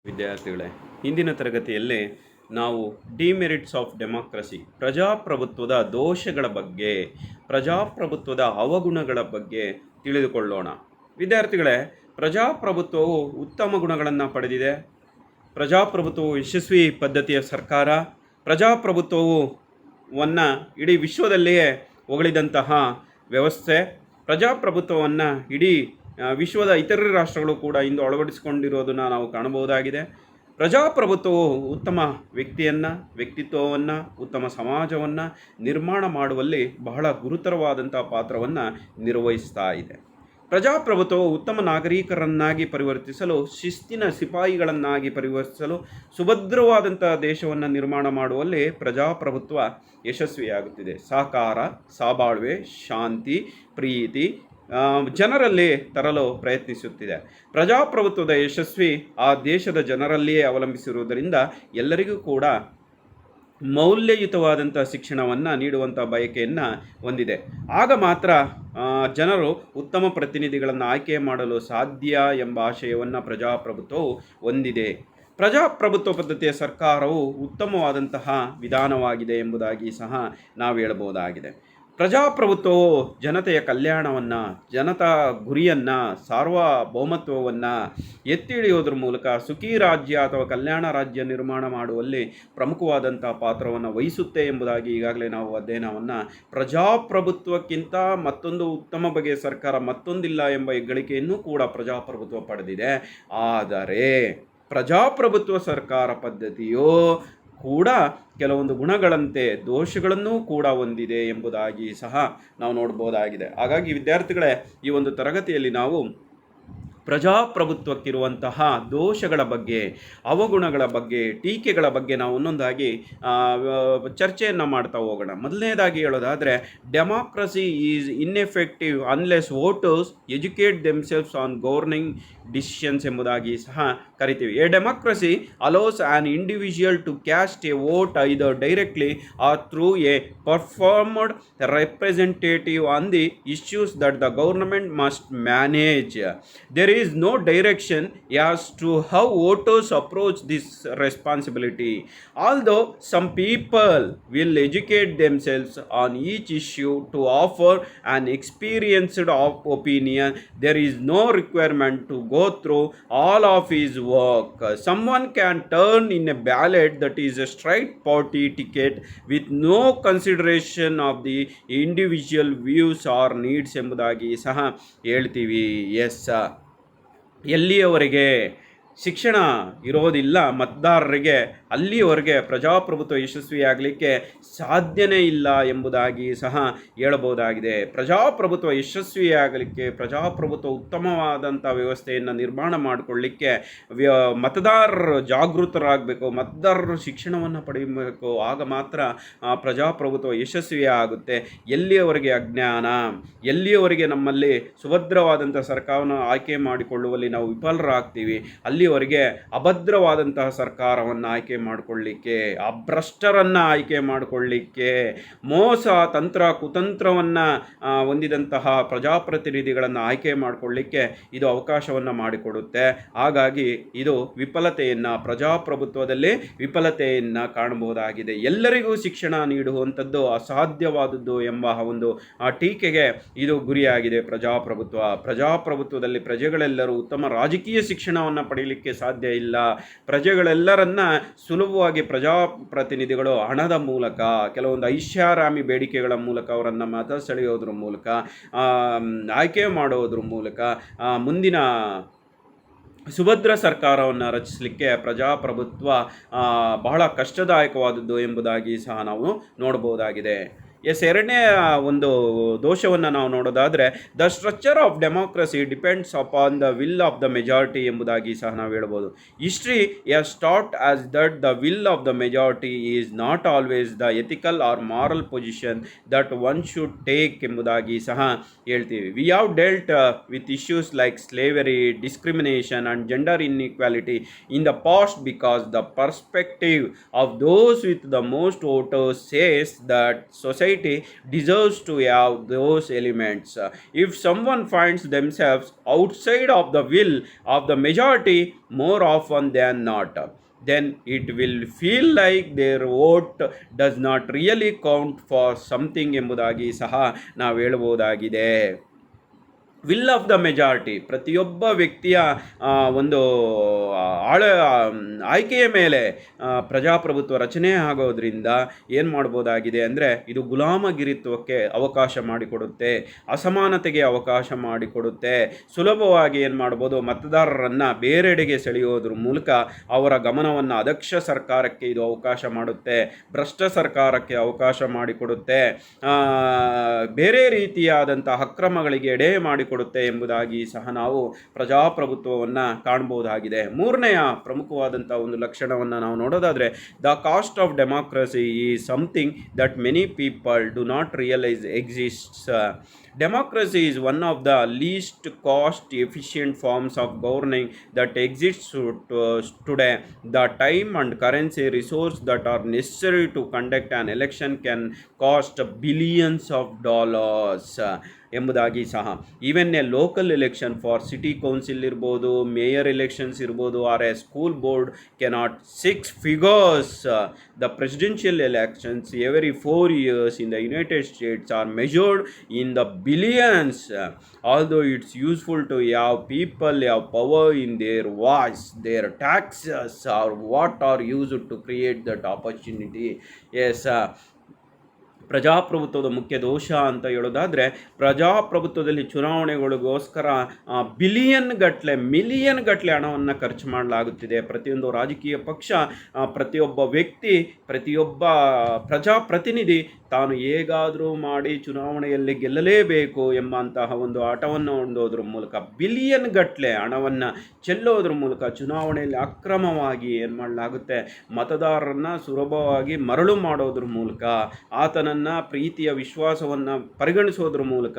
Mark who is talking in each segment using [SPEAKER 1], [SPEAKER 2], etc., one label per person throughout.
[SPEAKER 1] ವಿದ್ಯಾರ್ಥಿಗಳೇ, ಇಂದಿನ ತರಗತಿಯಲ್ಲಿ ನಾವು ಡಿಮೆರಿಟ್ಸ್ ಆಫ್ ಡೆಮಾಕ್ರಸಿ, ಪ್ರಜಾಪ್ರಭುತ್ವದ ದೋಷಗಳ ಬಗ್ಗೆ, ಪ್ರಜಾಪ್ರಭುತ್ವದ ಅವಗುಣಗಳ ಬಗ್ಗೆ ತಿಳಿದುಕೊಳ್ಳೋಣ. ವಿದ್ಯಾರ್ಥಿಗಳೇ, ಪ್ರಜಾಪ್ರಭುತ್ವವು ಉತ್ತಮ ಗುಣಗಳನ್ನು ಪಡೆದಿದೆ. ಪ್ರಜಾಪ್ರಭುತ್ವವು ಯಶಸ್ವಿ ಪದ್ಧತಿಯ ಸರ್ಕಾರ. ಪ್ರಜಾಪ್ರಭುತ್ವವು ಇಡೀ ವಿಶ್ವದಲ್ಲಿಯೇ ಹೊಗಳಿದಂತಹ ವ್ಯವಸ್ಥೆ. ಪ್ರಜಾಪ್ರಭುತ್ವವನ್ನು ಇಡೀ ವಿಶ್ವದ ಇತರ ರಾಷ್ಟ್ರಗಳು ಕೂಡ ಇಂದು ಅಳವಡಿಸಿಕೊಂಡಿರೋದನ್ನು ನಾವು ಕಾಣಬಹುದಾಗಿದೆ. ಪ್ರಜಾಪ್ರಭುತ್ವವು ಉತ್ತಮ ವ್ಯಕ್ತಿತ್ವವನ್ನು, ಉತ್ತಮ ಸಮಾಜವನ್ನು ನಿರ್ಮಾಣ ಮಾಡುವಲ್ಲಿ ಬಹಳ ಗುರುತರವಾದಂಥ ಪಾತ್ರವನ್ನು ನಿರ್ವಹಿಸ್ತಾ ಇದೆ. ಪ್ರಜಾಪ್ರಭುತ್ವವು ಉತ್ತಮ ನಾಗರಿಕರನ್ನಾಗಿ ಪರಿವರ್ತಿಸಲು, ಶಿಸ್ತಿನ ಸಿಪಾಯಿಗಳನ್ನಾಗಿ ಪರಿವರ್ತಿಸಲು, ಸುಭದ್ರವಾದಂಥ ದೇಶವನ್ನು ನಿರ್ಮಾಣ ಮಾಡುವಲ್ಲಿ ಪ್ರಜಾಪ್ರಭುತ್ವ ಯಶಸ್ವಿಯಾಗುತ್ತಿದೆ. ಸಹಕಾರ, ಸಹಬಾಳ್ವೆ, ಶಾಂತಿ, ಪ್ರೀತಿ ಜನರಲ್ಲಿ ತರಲು ಪ್ರಯತ್ನಿಸುತ್ತಿದೆ. ಪ್ರಜಾಪ್ರಭುತ್ವದ ಯಶಸ್ವಿ ಆ ದೇಶದ ಜನರಲ್ಲಿಯೇ ಅವಲಂಬಿಸಿರುವುದರಿಂದ ಎಲ್ಲರಿಗೂ ಕೂಡ ಮೌಲ್ಯಯುತವಾದಂಥ ಶಿಕ್ಷಣವನ್ನು ನೀಡುವಂಥ ಬಯಕೆಯನ್ನು ಹೊಂದಿದೆ. ಆಗ ಮಾತ್ರ ಜನರು ಉತ್ತಮ ಪ್ರತಿನಿಧಿಗಳನ್ನು ಆಯ್ಕೆ ಮಾಡಲು ಸಾಧ್ಯ ಎಂಬ ಆಶಯವನ್ನು ಪ್ರಜಾಪ್ರಭುತ್ವವು ಹೊಂದಿದೆ. ಪ್ರಜಾಪ್ರಭುತ್ವ ಪದ್ಧತಿಯ ಸರ್ಕಾರವು ಉತ್ತಮವಾದಂತಹ ವಿಧಾನವಾಗಿದೆ ಎಂಬುದಾಗಿ ಸಹ ನಾವು ಹೇಳಬಹುದಾಗಿದೆ. ಪ್ರಜಾಪ್ರಭುತ್ವವು ಜನತೆಯ ಕಲ್ಯಾಣವನ್ನು, ಜನತಾ ಗುರಿಯನ್ನು, ಸಾರ್ವಭೌಮತ್ವವನ್ನು ಎತ್ತಿ ಹಿಡಿಯೋದ್ರ ಮೂಲಕ ಸುಖಿ ರಾಜ್ಯ ಅಥವಾ ಕಲ್ಯಾಣ ರಾಜ್ಯ ನಿರ್ಮಾಣ ಮಾಡುವಲ್ಲಿ ಪ್ರಮುಖವಾದಂಥ ಪಾತ್ರವನ್ನು ವಹಿಸುತ್ತೆ ಎಂಬುದಾಗಿ ಈಗಾಗಲೇ ನಾವು ಅಧ್ಯಯನವನ್ನು, ಪ್ರಜಾಪ್ರಭುತ್ವಕ್ಕಿಂತ ಮತ್ತೊಂದು ಉತ್ತಮ ಬಗೆಯ ಸರ್ಕಾರ ಮತ್ತೊಂದಿಲ್ಲ ಎಂಬ ಹೆಗ್ಗಳಿಕೆಯನ್ನು ಕೂಡ ಪ್ರಜಾಪ್ರಭುತ್ವ ಪಡೆದಿದೆ. ಆದರೆ ಪ್ರಜಾಪ್ರಭುತ್ವ ಸರ್ಕಾರ ಪದ್ಧತಿಯು ಕೂಡ ಕೆಲವೊಂದು ಗುಣಗಳಂತೆ ದೋಷಗಳನ್ನೂ ಕೂಡ ಹೊಂದಿದೆ ಎಂಬುದಾಗಿ ಸಹ ನಾವು ನೋಡ್ಬೋದಾಗಿದೆ. ಹಾಗಾಗಿ ವಿದ್ಯಾರ್ಥಿಗಳೇ, ಈ ಒಂದು ತರಗತಿಯಲ್ಲಿ ನಾವು ಪ್ರಜಾಪ್ರಭುತ್ವಕ್ಕಿರುವಂತಹ ದೋಷಗಳ ಬಗ್ಗೆ, ಅವಗುಣಗಳ ಬಗ್ಗೆ, ಟೀಕೆಗಳ ಬಗ್ಗೆ ನಾವು ಒಂದೊಂದಾಗಿ ಚರ್ಚೆಯನ್ನು ಮಾಡ್ತಾ ಹೋಗೋಣ. ಮೊದಲನೇದಾಗಿ ಹೇಳೋದಾದರೆ, democracy is ineffective unless voters educate themselves on governing decisions ಎಂಬುದಾಗಿ ಸಹ ಕರಿತೀವಿ. A democracy allows an individual to cast a vote either directly or through a performed representative on the issues that the government must manage. There is no direction as to how voters approach this responsibility. Although some people will educate themselves on each issue to offer an experienced opinion, there is no requirement to go through all of his work. Someone can turn in a ballot that is a straight party ticket with no consideration of the individual views or needs ಎಂಬುದಾಗಿ ಸಹ ಹೇಳ್ತೀವಿ. S, ಎಲ್ಲಿಯವರೆಗೆ ಶಿಕ್ಷಣ ಇರೋದಿಲ್ಲ ಮತದಾರರಿಗೆ, ಅಲ್ಲಿಯವರೆಗೆ ಪ್ರಜಾಪ್ರಭುತ್ವ ಯಶಸ್ವಿಯಾಗಲಿಕ್ಕೆ ಸಾಧ್ಯನೇ ಇಲ್ಲ ಎಂಬುದಾಗಿ ಸಹ ಹೇಳಬಹುದಾಗಿದೆ. ಪ್ರಜಾಪ್ರಭುತ್ವ ಯಶಸ್ವಿಯಾಗಲಿಕ್ಕೆ, ಪ್ರಜಾಪ್ರಭುತ್ವ ಉತ್ತಮವಾದಂಥ ವ್ಯವಸ್ಥೆಯನ್ನು ನಿರ್ಮಾಣ ಮಾಡಿಕೊಳ್ಳಿಕ್ಕೆ ಮತದಾರರು ಜಾಗೃತರಾಗಬೇಕು, ಮತದಾರರು ಶಿಕ್ಷಣವನ್ನು ಪಡೆಯಬೇಕು. ಆಗ ಮಾತ್ರ ಪ್ರಜಾಪ್ರಭುತ್ವ ಯಶಸ್ವಿಯಾಗುತ್ತೆ. ಎಲ್ಲಿಯವರೆಗೆ ಅಜ್ಞಾನ, ಎಲ್ಲಿಯವರೆಗೆ ನಮ್ಮಲ್ಲಿ ಸುಭದ್ರವಾದಂಥ ಸರ್ಕಾರವನ್ನು ಆಯ್ಕೆ ಮಾಡಿಕೊಳ್ಳುವಲ್ಲಿ ನಾವು ವಿಫಲರಾಗ್ತೀವಿ, ಅಲ್ಲಿವರೆಗೆ ಅಭದ್ರವಾದಂತಹ ಸರ್ಕಾರವನ್ನು ಆಯ್ಕೆ ಮಾಡಿಕೊಳ್ಳಿಕ್ಕೆ, ಅಭ್ರಷ್ಟರನ್ನು ಆಯ್ಕೆ ಮಾಡಿಕೊಳ್ಳಿಕ್ಕೆ, ಮೋಸ ತಂತ್ರ ಕುತಂತ್ರವನ್ನು ಹೊಂದಿದಂತಹ ಪ್ರಜಾಪ್ರತಿನಿಧಿಗಳನ್ನು ಆಯ್ಕೆ ಮಾಡಿಕೊಳ್ಳಿಕ್ಕೆ ಇದು ಅವಕಾಶವನ್ನು ಮಾಡಿಕೊಡುತ್ತೆ. ಹಾಗಾಗಿ ಇದು ಪ್ರಜಾಪ್ರಭುತ್ವದಲ್ಲಿ ವಿಫಲತೆಯನ್ನು ಕಾಣಬಹುದಾಗಿದೆ. ಎಲ್ಲರಿಗೂ ಶಿಕ್ಷಣ ನೀಡುವಂಥದ್ದು ಅಸಾಧ್ಯವಾದದ್ದು ಎಂಬ ಒಂದು ಟೀಕೆಗೆ ಇದು ಗುರಿಯಾಗಿದೆ. ಪ್ರಜಾಪ್ರಭುತ್ವದಲ್ಲಿ ಪ್ರಜೆಗಳೆಲ್ಲರೂ ಉತ್ತಮ ರಾಜಕೀಯ ಶಿಕ್ಷಣವನ್ನು ಪಡೆಯಲಿಕ್ಕೆ ಸಾಧ್ಯ ಇಲ್ಲ. ಪ್ರಜೆಗಳೆಲ್ಲರನ್ನ ಸುಲಭವಾಗಿ ಪ್ರಜಾಪ್ರತಿನಿಧಿಗಳು ಹಣದ ಮೂಲಕ, ಕೆಲವೊಂದು ಐಷಾರಾಮಿ ಬೇಡಿಕೆಗಳ ಮೂಲಕ ಅವರನ್ನು ಮತ ಸೆಳೆಯೋದ್ರ ಮೂಲಕ, ಆಯ್ಕೆ ಮಾಡೋದ್ರ ಮೂಲಕ ಮುಂದಿನ ಸುಭದ್ರ ಸರ್ಕಾರವನ್ನು ರಚಿಸಲಿಕ್ಕೆ ಪ್ರಜಾಪ್ರಭುತ್ವ ಬಹಳ ಕಷ್ಟದಾಯಕವಾದದ್ದು ಎಂಬುದಾಗಿ ಸಹ ನಾವು ನೋಡಬಹುದಾಗಿದೆ. ಎರಡನೇ ಒಂದು ದೋಷವನ್ನು ನಾವು ನೋಡೋದಾದರೆ, the structure of democracy depends upon the will of the majority ಎಂಬುದಾಗಿ ಸಹ ನಾವು ಹೇಳ್ಬೋದು. History has taught us that the will of the majority is not always the ethical or moral position that one should take ಎಂಬುದಾಗಿ ಸಹ ಹೇಳ್ತೀವಿ. We have dealt with issues like slavery, discrimination and gender inequality in the past because the perspective of those with the most voters says that society society deserves to have those elements. If someone finds themselves outside of the will of the majority more often than not, then it will feel like their vote does not really count for something ಎಂಬುದಾಗಿ ಸಹ ನಾವು ಹೇಳಬಹುದಾಗಿದೆ. Will of the majority, ಪ್ರತಿಯೊಬ್ಬ ವ್ಯಕ್ತಿಯ ಒಂದು ಆಳ ಆಯ್ಕೆಯ ಮೇಲೆ ಪ್ರಜಾಪ್ರಭುತ್ವ ರಚನೆ ಆಗೋದ್ರಿಂದ ಏನು ಮಾಡ್ಬೋದಾಗಿದೆ ಅಂದರೆ ಇದು ಗುಲಾಮಗಿರಿತ್ವಕ್ಕೆ ಅವಕಾಶ ಮಾಡಿಕೊಡುತ್ತೆ, ಅಸಮಾನತೆಗೆ ಅವಕಾಶ ಮಾಡಿಕೊಡುತ್ತೆ. ಸುಲಭವಾಗಿ ಏನು ಮಾಡ್ಬೋದು, ಮತದಾರರನ್ನು ಬೇರೆಡೆಗೆ ಸೆಳೆಯೋದ್ರ ಮೂಲಕ ಅವರ ಗಮನವನ್ನು ಅದಕ್ಷ ಸರ್ಕಾರಕ್ಕೆ ಇದು ಅವಕಾಶ ಮಾಡುತ್ತೆ, ಭ್ರಷ್ಟ ಸರ್ಕಾರಕ್ಕೆ ಅವಕಾಶ ಮಾಡಿಕೊಡುತ್ತೆ, ಬೇರೆ ರೀತಿಯಾದಂಥ ಅಕ್ರಮಗಳಿಗೆ ಎಡೆ ಮಾಡಿಕೊಡುತ್ತೆ ಎಂಬುದಾಗಿ ಸಹ ನಾವು ಪ್ರಜಾಪ್ರಭುತ್ವವನ್ನು ಕಾಣಬಹುದಾಗಿದೆ. ಮೂರನೆಯ ಪ್ರಮುಖವಾದಂಥ ಒಂದು ಲಕ್ಷಣವನ್ನು ನಾವು ನೋಡೋದಾದರೆ, the cost of democracy is something that many people do not realise exists. Democracy is one of the least cost efficient forms of governing that exists today. The time and currency resource that are necessary to conduct an election can cost billions of dollars ಎಂಬುದಾಗಿ ಸಹ. Even a local election for city council ಇರ್ಬೋದು, mayor elections ಇರ್ಬೋದು, or a school board cannot 6 figures. The presidential elections every 4 years in the United States are measured in the billions. Although it's useful to have people have power in their voice, their taxes are what are used to create that opportunity. Yes, ಪ್ರಜಾಪ್ರಭುತ್ವದ ಮುಖ್ಯ ದೋಷ ಅಂತ ಹೇಳೋದಾದರೆ, ಪ್ರಜಾಪ್ರಭುತ್ವದಲ್ಲಿ ಚುನಾವಣೆಗಳಿಗೋಸ್ಕರ million ಗಟ್ಟಲೆ ಹಣವನ್ನು ಖರ್ಚು ಮಾಡಲಾಗುತ್ತಿದೆ. ಪ್ರತಿಯೊಂದು ರಾಜಕೀಯ ಪಕ್ಷ, ಪ್ರತಿಯೊಬ್ಬ ವ್ಯಕ್ತಿ, ಪ್ರತಿಯೊಬ್ಬ ಪ್ರಜಾಪ್ರತಿನಿಧಿ ತಾನು ಹೇಗಾದರೂ ಮಾಡಿ ಚುನಾವಣೆಯಲ್ಲಿ ಗೆಲ್ಲಲೇಬೇಕು ಎಂಬಂತಹ ಒಂದು ಆಟವನ್ನು ಹೊಂದೋದ್ರ ಮೂಲಕ ಬಿಲಿಯನ್ ಗಟ್ಟಲೆ ಹಣವನ್ನು ಚೆಲ್ಲೋದ್ರ ಮೂಲಕ ಚುನಾವಣೆಯಲ್ಲಿ ಅಕ್ರಮವಾಗಿ ಏನು ಮಾಡಲಾಗುತ್ತೆ, ಮತದಾರರನ್ನು ಸುಲಭವಾಗಿ ಮರಳು ಮಾಡೋದ್ರ ಮೂಲಕ, ಆತನನ್ನು ಪ್ರೀತಿಯ ವಿಶ್ವಾಸವನ್ನು ಪರಿಗಣಿಸೋದ್ರ ಮೂಲಕ,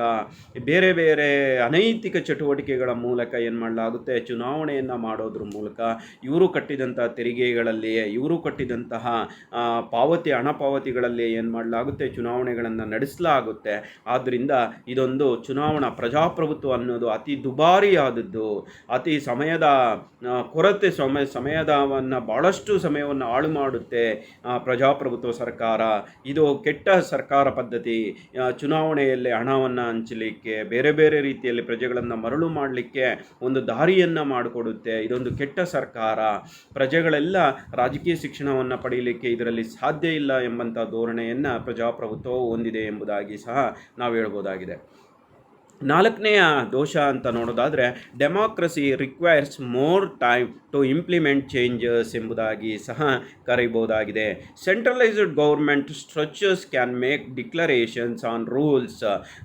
[SPEAKER 1] ಬೇರೆ ಬೇರೆ ಅನೈತಿಕ ಚಟುವಟಿಕೆಗಳ ಮೂಲಕ ಏನು ಮಾಡಲಾಗುತ್ತೆ, ಚುನಾವಣೆಯನ್ನು ಮಾಡೋದ್ರ ಮೂಲಕ ಇವರು ಕಟ್ಟಿದಂಥ ತೆರಿಗೆಗಳಲ್ಲಿಯೇ, ಇವರು ಕಟ್ಟಿದಂತಹ ಹಣ ಪಾವತಿಗಳಲ್ಲಿ ಏನು ಮಾಡಲಾಗುತ್ತೆ, ಚುನಾವಣೆಗಳನ್ನು ನಡೆಸಲಾಗುತ್ತೆ. ಆದ್ದರಿಂದ ಇದೊಂದು ಚುನಾವಣಾ ಪ್ರಜಾಪ್ರಭುತ್ವ ಅನ್ನೋದು ಅತಿ ದುಬಾರಿಯಾದದ್ದು, ಅತಿ ಸಮಯದ ಕೊರತೆ, ಸಮಯದವನ್ನು ಭಾಳಷ್ಟು ಸಮಯವನ್ನು ಹಾಳು ಮಾಡುತ್ತೆ ಪ್ರಜಾಪ್ರಭುತ್ವ ಸರ್ಕಾರ. ಇದು ಕೆಟ್ಟ ಸರ್ಕಾರ ಪದ್ಧತಿ. ಚುನಾವಣೆಯಲ್ಲಿ ಹಣವನ್ನು ಹಂಚಲಿಕ್ಕೆ, ಬೇರೆ ಬೇರೆ ರೀತಿಯಲ್ಲಿ ಪ್ರಜೆಗಳನ್ನು ಮರಳು ಮಾಡಲಿಕ್ಕೆ ಒಂದು ದಾರಿಯನ್ನು ಮಾಡಿಕೊಡುತ್ತೆ. ಇದೊಂದು ಕೆಟ್ಟ ಸರ್ಕಾರ. ಪ್ರಜೆಗಳೆಲ್ಲ ರಾಜಕೀಯ ಶಿಕ್ಷಣವನ್ನು ಪಡೆಯಲಿಕ್ಕೆ ಇದರಲ್ಲಿ ಸಾಧ್ಯ ಇಲ್ಲ ಎಂಬಂಥ ಧೋರಣೆಯನ್ನು ಪ್ರಜಾಪ್ರಭುತ್ವವು ಹೊಂದಿದೆ ಎಂಬುದಾಗಿ ಸಹ ನಾವು ಹೇಳ್ಬೋದಾಗಿದೆ. ನಾಲ್ಕನೆಯ ದೋಷ ಅಂತ ನೋಡೋದಾದರೆ, democracy requires more time to implement changes ಎಂಬುದಾಗಿ ಸಹ ಕರೆಯಬಹುದಾಗಿದೆ. Centralised government structures can make declarations on rules,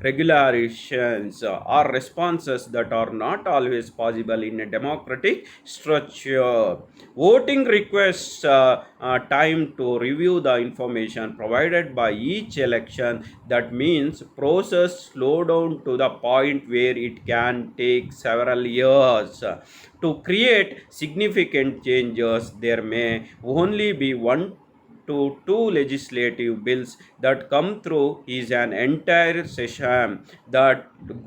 [SPEAKER 1] regulations or responses that are not always possible in a democratic structure. Voting requests time to review the information provided by each election. That means process slow down to the point where it can take several years. To create significant changes, there may only be 1 to 2 legislative bills that come through is an entire session that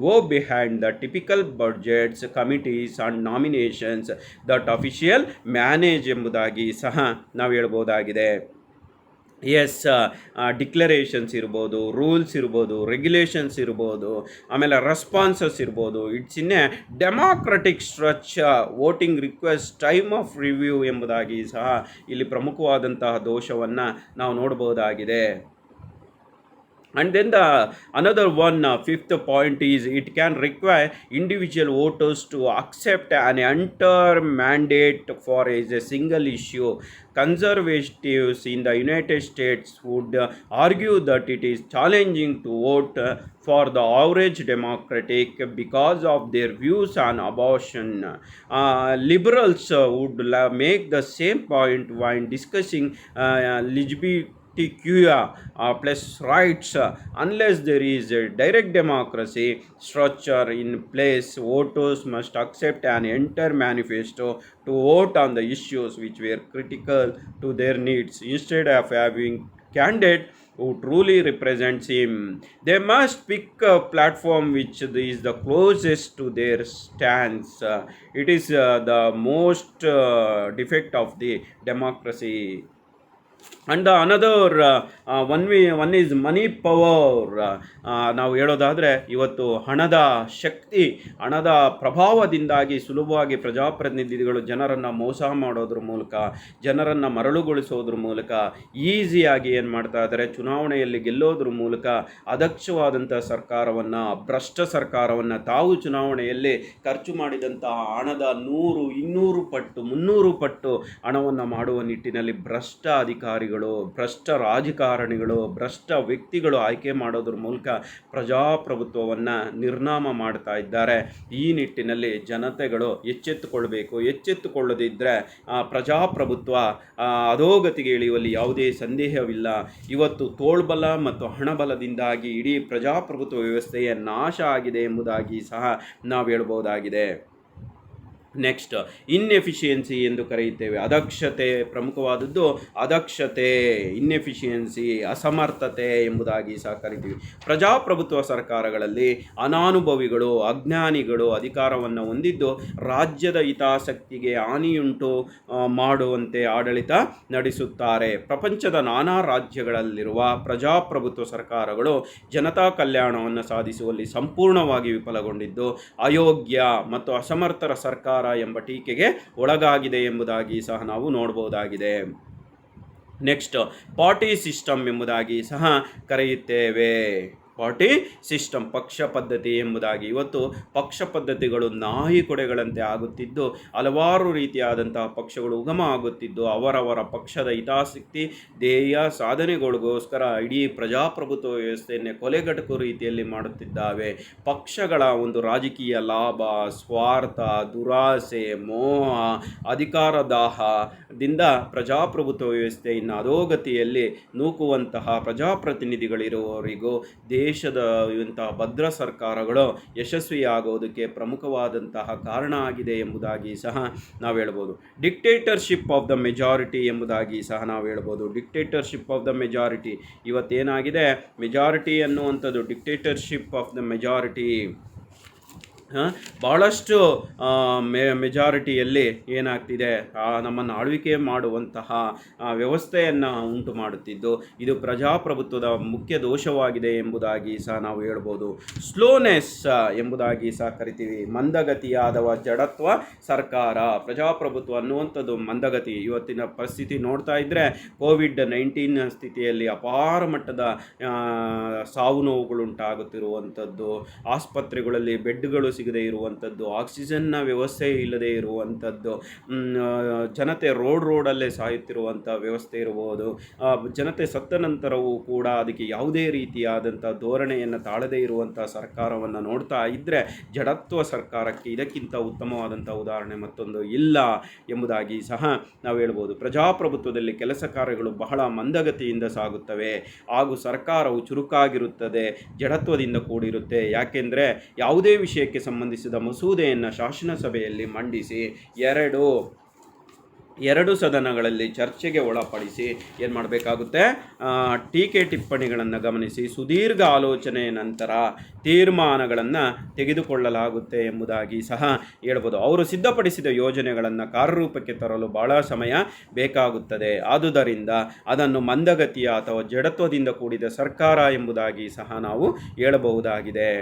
[SPEAKER 1] go behind the typical budgets, committees and nominations that official manage ಎಂಬುದಾಗಿ ಸಹ ನಾವು ಹೇಳ್ಬೋದಾಗಿದೆ. S, declarations ಇರ್ಬೋದು, rules ಇರ್ಬೋದು, regulations ಇರ್ಬೋದು, ಆಮೇಲೆ responses ಇರ್ಬೋದು. It's in a democratic structure. Voting request, time of review ಎಂಬುದಾಗಿ ಸಹ ಇಲ್ಲಿ ಪ್ರಮುಖವಾದಂತಹ ದೋಷವನ್ನು ನಾವು ನೋಡ್ಬೋದಾಗಿದೆ. And then another one, fifth point is it can require individual voters to accept an entire mandate for a single issue. Conservatives in the United States would argue that it is challenging to vote for the average Democratic because of their views on abortion. Liberals would make the same point when discussing plus rights. Unless there is a direct democracy structure in place, voters must accept an entire manifesto to vote on the issues which were critical to their needs. Instead of having candidate who truly represents him. They must pick a platform which is the closest to their stance. It is the most defect of the democracy. And another one is money power. ನಾವು ಹೇಳೋದಾದರೆ ಇವತ್ತು ಹಣದ ಶಕ್ತಿ, ಹಣದ ಪ್ರಭಾವದಿಂದಾಗಿ ಸುಲಭವಾಗಿ ಪ್ರಜಾಪ್ರತಿನಿಧಿಗಳು ಜನರನ್ನು ಮೋಸ ಮಾಡೋದ್ರ ಮೂಲಕ, ಜನರನ್ನು ಮರಳುಗೊಳಿಸೋದ್ರ ಮೂಲಕ ಈಸಿಯಾಗಿ ಏನು ಮಾಡ್ತಾ ಇದ್ದಾರೆ, ಚುನಾವಣೆಯಲ್ಲಿ ಗೆಲ್ಲೋದ್ರ ಮೂಲಕ ಅದಕ್ಷವಾದಂಥ ಸರ್ಕಾರವನ್ನು, ಭ್ರಷ್ಟ ಸರ್ಕಾರವನ್ನು, ತಾವು ಚುನಾವಣೆಯಲ್ಲಿ ಖರ್ಚು ಮಾಡಿದಂತಹ ಹಣದ 100, 200 ಪಟ್ಟು, 300 ಪಟ್ಟು ಹಣವನ್ನು ಮಾಡುವ ನಿಟ್ಟಿನಲ್ಲಿ ಭ್ರಷ್ಟ ಅಧಿಕಾರಿಗಳು, ಭ್ರಷ್ಟ ರಾಜಕಾರಣಿಗಳು, ಭ್ರಷ್ಟ ವ್ಯಕ್ತಿಗಳು ಆಯ್ಕೆ ಮಾಡೋದ್ರ ಮೂಲಕ ಪ್ರಜಾಪ್ರಭುತ್ವವನ್ನು ನಿರ್ನಾಮ ಮಾಡ್ತಾ ಇದ್ದಾರೆ. ಈ ನಿಟ್ಟಿನಲ್ಲಿ ಜನತೆಗಳು ಎಚ್ಚೆತ್ತುಕೊಳ್ಬೇಕು. ಎಚ್ಚೆತ್ತುಕೊಳ್ಳದಿದ್ದರೆ ಪ್ರಜಾಪ್ರಭುತ್ವ ಅಧೋಗತಿಗೆ ಇಳಿಯುವಲ್ಲಿ ಯಾವುದೇ ಸಂದೇಹವಿಲ್ಲ. ಇವತ್ತು ತೋಳ್ಬಲ ಮತ್ತು ಹಣಬಲದಿಂದಾಗಿ ಇಡೀ ಪ್ರಜಾಪ್ರಭುತ್ವ ವ್ಯವಸ್ಥೆಯ ನಾಶ ಆಗಿದೆ ಎಂಬುದಾಗಿ ಸಹ ನಾವು ಹೇಳ್ಬೋದಾಗಿದೆ. ನೆಕ್ಸ್ಟ್, ಇನ್ಎಫಿಷಿಯನ್ಸಿ ಎಂದು ಕರೆಯುತ್ತೇವೆ. ಅದಕ್ಷತೆ ಪ್ರಮುಖವಾದದ್ದು. ಅದಕ್ಷತೆ, ಇನ್ಎಫಿಷಿಯನ್ಸಿ, ಅಸಮರ್ಥತೆ ಎಂಬುದಾಗಿ ಸಹ ಕರಿತೀವಿ. ಪ್ರಜಾಪ್ರಭುತ್ವ ಸರ್ಕಾರಗಳಲ್ಲಿ ಅನಾನುಭವಿಗಳು, ಅಜ್ಞಾನಿಗಳು ಅಧಿಕಾರವನ್ನು ಹೊಂದಿದ್ದು ರಾಜ್ಯದ ಹಿತಾಸಕ್ತಿಗೆ ಹಾನಿಯುಂಟು ಮಾಡುವಂತೆ ಆಡಳಿತ ನಡೆಸುತ್ತಾರೆ. ಪ್ರಪಂಚದ ನಾನಾ ರಾಜ್ಯಗಳಲ್ಲಿರುವ ಪ್ರಜಾಪ್ರಭುತ್ವ ಸರ್ಕಾರಗಳು ಜನತಾ ಕಲ್ಯಾಣವನ್ನು ಸಾಧಿಸುವಲ್ಲಿ ಸಂಪೂರ್ಣವಾಗಿ ವಿಫಲಗೊಂಡಿದ್ದು ಅಯೋಗ್ಯ ಮತ್ತು ಅಸಮರ್ಥರ ಸರ್ಕಾರ ಎಂಬ ಟೀಕೆಗೆ ಒಳಗಾಗಿದೆ ಎಂಬುದಾಗಿ ಸಹ ನಾವು ನೋಡಬಹುದಾಗಿದೆ. ನೆಕ್ಸ್ಟ್, ಪಾರ್ಟಿ ಸಿಸ್ಟಮ್ ಎಂಬುದಾಗಿ ಸಹ ಕರೆಯುತ್ತೇವೆ. ಪಾರ್ಟಿ ಸಿಸ್ಟಮ್, ಪಕ್ಷ ಪದ್ಧತಿ ಎಂಬುದಾಗಿ. ಇವತ್ತು ಪಕ್ಷ ಪದ್ಧತಿಗಳು ನಾಯಿ ಕೊಡೆಗಳಂತೆ ಆಗುತ್ತಿದ್ದು ಹಲವಾರು ರೀತಿಯಾದಂತಹ ಪಕ್ಷಗಳು ಉಗಮ ಆಗುತ್ತಿದ್ದು ಅವರವರ ಪಕ್ಷದ ಹಿತಾಸಕ್ತಿ, ಧ್ಯೇಯ ಸಾಧನೆಗಳಿಗೋಸ್ಕರ ಇಡೀ ಪ್ರಜಾಪ್ರಭುತ್ವ ವ್ಯವಸ್ಥೆಯನ್ನೇ ಕೊಲೆಗಟಕು ರೀತಿಯಲ್ಲಿ ಮಾಡುತ್ತಿದ್ದಾವೆ. ಪಕ್ಷಗಳ ಒಂದು ರಾಜಕೀಯ ಲಾಭ, ಸ್ವಾರ್ಥ, ದುರಾಸೆ, ಮೋಹ, ಅಧಿಕಾರದಾಹದಿಂದ ಪ್ರಜಾಪ್ರಭುತ್ವ ವ್ಯವಸ್ಥೆಯನ್ನು ಅಧೋಗತಿಯಲ್ಲಿ ನೂಕುವಂತಹ ಪ್ರಜಾಪ್ರತಿನಿಧಿಗಳಿರುವವರಿಗೂ ದೇಶದ ಇಂತಹ ಭದ್ರ ಸರ್ಕಾರಗಳು ಯಶಸ್ವಿಯಾಗೋದಕ್ಕೆ ಪ್ರಮುಖವಾದಂತಹ ಕಾರಣ ಆಗಿದೆ ಎಂಬುದಾಗಿ ಸಹ ನಾವು ಹೇಳ್ಬೋದು. ಡಿಕ್ಟೇಟರ್ಶಿಪ್ ಆಫ್ ದ ಮೆಜಾರಿಟಿ ಎಂಬುದಾಗಿ ಸಹ ನಾವು ಹೇಳ್ಬೋದು. ಡಿಕ್ಟೇಟರ್ಶಿಪ್ ಆಫ್ ದ ಮೆಜಾರಿಟಿ ಇವತ್ತೇನಾಗಿದೆ, ಮೆಜಾರಿಟಿ ಅನ್ನುವಂಥದ್ದು ಡಿಕ್ಟೇಟರ್ಶಿಪ್ ಆಫ್ ದ ಮೆಜಾರಿಟಿ ಭಾಳಷ್ಟು ಮೆಜಾರಿಟಿಯಲ್ಲಿ ಏನಾಗ್ತಿದೆ, ನಮ್ಮನ್ನು ಆಳ್ವಿಕೆ ಮಾಡುವಂತಹ ವ್ಯವಸ್ಥೆಯನ್ನು ಉಂಟು ಮಾಡುತ್ತಿದ್ದು ಇದು ಪ್ರಜಾಪ್ರಭುತ್ವದ ಮುಖ್ಯ ದೋಷವಾಗಿದೆ ಎಂಬುದಾಗಿ ಸಹ ನಾವು ಹೇಳ್ಬೋದು. ಸ್ಲೋನೆಸ್ ಎಂಬುದಾಗಿ ಸಹ ಕರಿತೀವಿ. ಮಂದಗತಿಯಾದವ ಜಡತ್ವ ಸರ್ಕಾರ. ಪ್ರಜಾಪ್ರಭುತ್ವ ಅನ್ನುವಂಥದ್ದು ಮಂದಗತಿ. ಇವತ್ತಿನ ಪರಿಸ್ಥಿತಿ ನೋಡ್ತಾ ಇದ್ದರೆ ಕೋವಿಡ್-19 ಸ್ಥಿತಿಯಲ್ಲಿ ಅಪಾರ ಮಟ್ಟದ ಸಾವು ನೋವುಗಳುಂಟಾಗುತ್ತಿರುವಂಥದ್ದು, ಆಸ್ಪತ್ರೆಗಳಲ್ಲಿ ಬೆಡ್ಗಳು ಸಿಗದೇ ಇರುವಂಥದ್ದು, ಆಕ್ಸಿಜನ್ನ ವ್ಯವಸ್ಥೆ ಇಲ್ಲದೆ ಇರುವಂಥದ್ದು, ಜನತೆ ರೋಡಲ್ಲೇ ಸಾಯುತ್ತಿರುವಂಥ ವ್ಯವಸ್ಥೆ ಇರಬಹುದು. ಜನತೆ ಸತ್ತ ನಂತರವೂ ಕೂಡ ಅದಕ್ಕೆ ಯಾವುದೇ ರೀತಿಯಾದಂಥ ಧೋರಣೆಯನ್ನು ತಾಳದೇ ಇರುವಂಥ ಸರ್ಕಾರವನ್ನು ನೋಡ್ತಾ ಇದ್ದರೆ ಜಡತ್ವ ಸರ್ಕಾರಕ್ಕೆ ಇದಕ್ಕಿಂತ ಉತ್ತಮವಾದಂಥ ಉದಾಹರಣೆ ಮತ್ತೊಂದು ಇಲ್ಲ ಎಂಬುದಾಗಿ ಸಹ ನಾವು ಹೇಳ್ಬೋದು. ಪ್ರಜಾಪ್ರಭುತ್ವದಲ್ಲಿ ಕೆಲಸ ಕಾರ್ಯಗಳು ಬಹಳ ಮಂದಗತಿಯಿಂದ ಸಾಗುತ್ತವೆ ಹಾಗೂ ಸರ್ಕಾರವು ಚುರುಕಾಗಿರುತ್ತದೆ, ಜಡತ್ವದಿಂದ ಕೂಡಿರುತ್ತೆ. ಯಾಕೆಂದರೆ ಯಾವುದೇ ವಿಷಯಕ್ಕೆ ಸಂಬಂಧಿಸಿದ ಮಸೂದೆಯನ್ನು ಶಾಸನಸಭೆಯಲ್ಲಿ ಮಂಡಿಸಿ ಎರಡು ಸದನಗಳಲ್ಲಿ ಚರ್ಚೆಗೆ ಒಳಪಡಿಸಿ ಏನು ಮಾಡಬೇಕಾಗುತ್ತೆ, ಟೀಕೆ ಟಿಪ್ಪಣಿಗಳನ್ನು ಗಮನಿಸಿ ಸುದೀರ್ಘ ಆಲೋಚನೆಯ ನಂತರ ತೀರ್ಮಾನಗಳನ್ನು ತೆಗೆದುಕೊಳ್ಳಲಾಗುತ್ತೆ ಎಂಬುದಾಗಿ ಸಹ ಹೇಳ್ಬೋದು. ಅವರು ಸಿದ್ಧಪಡಿಸಿದ ಯೋಜನೆಗಳನ್ನು ಕಾರ್ಯರೂಪಕ್ಕೆ ತರಲು ಬಹಳ ಸಮಯ ಬೇಕಾಗುತ್ತದೆ. ಆದುದರಿಂದ ಅದನ್ನು ಮಂದಗತಿಯ ಅಥವಾ ಜಡತ್ವದಿಂದ ಕೂಡಿದ ಸರ್ಕಾರ ಎಂಬುದಾಗಿ ಸಹ ನಾವು ಹೇಳಬಹುದಾಗಿದೆ.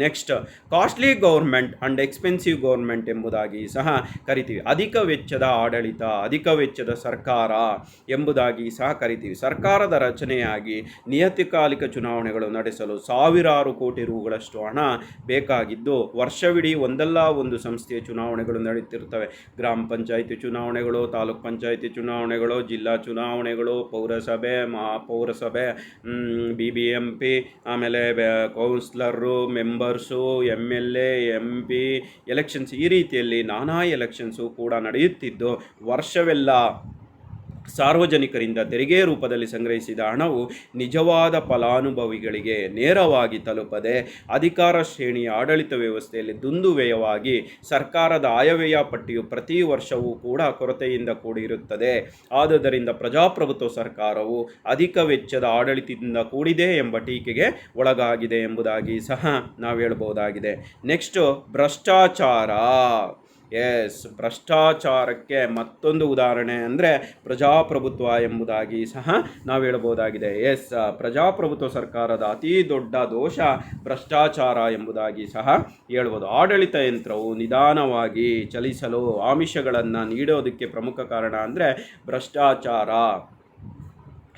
[SPEAKER 1] Next, costly government and expensive government ಎಂಬುದಾಗಿ ಸಹ ಕರಿತೀವಿ. ಅಧಿಕ ವೆಚ್ಚದ ಆಡಳಿತ, ಅಧಿಕ ವೆಚ್ಚದ ಸರ್ಕಾರ ಎಂಬುದಾಗಿ ಸಹ ಕರಿತೀವಿ. ಸರ್ಕಾರದ ರಚನೆಯಾಗಿ ನಿಯತಕಾಲಿಕ ಚುನಾವಣೆಗಳು ನಡೆಸಲು ಸಾವಿರಾರು ಕೋಟಿ ರುಗಳಷ್ಟು ಹಣ ಬೇಕಾಗಿದ್ದು ವರ್ಷವಿಡೀ ಒಂದಲ್ಲ ಒಂದು ಸಂಸ್ಥೆಯ ಚುನಾವಣೆಗಳು ನಡೆಯುತ್ತಿರ್ತವೆ. ಗ್ರಾಮ ಪಂಚಾಯಿತಿ ಚುನಾವಣೆಗಳು, ತಾಲೂಕ್ ಪಂಚಾಯಿತಿ ಚುನಾವಣೆಗಳು, ಜಿಲ್ಲಾ ಚುನಾವಣೆಗಳು, ಪೌರಸಭೆ, ಮಹಾಪೌರಸಭೆ, BBMP, ಆಮೇಲೆ councillor, members, MLA, MP elections, ಈ ರೀತಿಯಲ್ಲಿ ನಾನಾ ಎಲೆಕ್ಷನ್ಸು ಕೂಡ ನಡೆಯುತ್ತಿದ್ದು ವರ್ಷವೆಲ್ಲ ಸಾರ್ವಜನಿಕರಿಂದ ತೆರಿಗೆ ರೂಪದಲ್ಲಿ ಸಂಗ್ರಹಿಸಿದ ಹಣವು ನಿಜವಾದ ಫಲಾನುಭವಿಗಳಿಗೆ ನೇರವಾಗಿ ತಲುಪದೆ ಅಧಿಕಾರ ಶ್ರೇಣಿಯ ಆಡಳಿತ ವ್ಯವಸ್ಥೆಯಲ್ಲಿ ದುಂದುವೆಯವಾಗಿ ಸರ್ಕಾರದ ಆಯವ್ಯಯ ಪಟ್ಟಿಯು ಪ್ರತಿ ವರ್ಷವೂ ಕೂಡ ಕೊರತೆಯಿಂದ ಕೂಡಿರುತ್ತದೆ. ಆದುದರಿಂದ ಪ್ರಜಾಪ್ರಭುತ್ವ ಸರ್ಕಾರವು ಅಧಿಕ ವೆಚ್ಚದ ಆಡಳಿತದಿಂದ ಕೂಡಿದೆ ಎಂಬ ಟೀಕೆಗೆ ಒಳಗಾಗಿದೆ ಎಂಬುದಾಗಿ ಸಹ ನಾವು ಹೇಳ್ಬೋದಾಗಿದೆ. ನೆಕ್ಸ್ಟು ಭ್ರಷ್ಟಾಚಾರ. ಭ್ರಷ್ಟಾಚಾರಕ್ಕೆ ಮತ್ತೊಂದು ಉದಾಹರಣೆ ಅಂದರೆ ಪ್ರಜಾಪ್ರಭುತ್ವ ಎಂಬುದಾಗಿ ಸಹ ನಾವು ಹೇಳ್ಬೋದಾಗಿದೆ. ಪ್ರಜಾಪ್ರಭುತ್ವ ಸರ್ಕಾರದ ಅತಿ ದೊಡ್ಡ ದೋಷ ಭ್ರಷ್ಟಾಚಾರ ಎಂಬುದಾಗಿ ಸಹ ಹೇಳ್ಬೋದು. ಆಡಳಿತ ಯಂತ್ರವು ನಿಧಾನವಾಗಿ ಚಲಿಸಲು ಆಮಿಷಗಳನ್ನು ನೀಡೋದಕ್ಕೆ ಪ್ರಮುಖ ಕಾರಣ ಅಂದರೆ ಭ್ರಷ್ಟಾಚಾರ.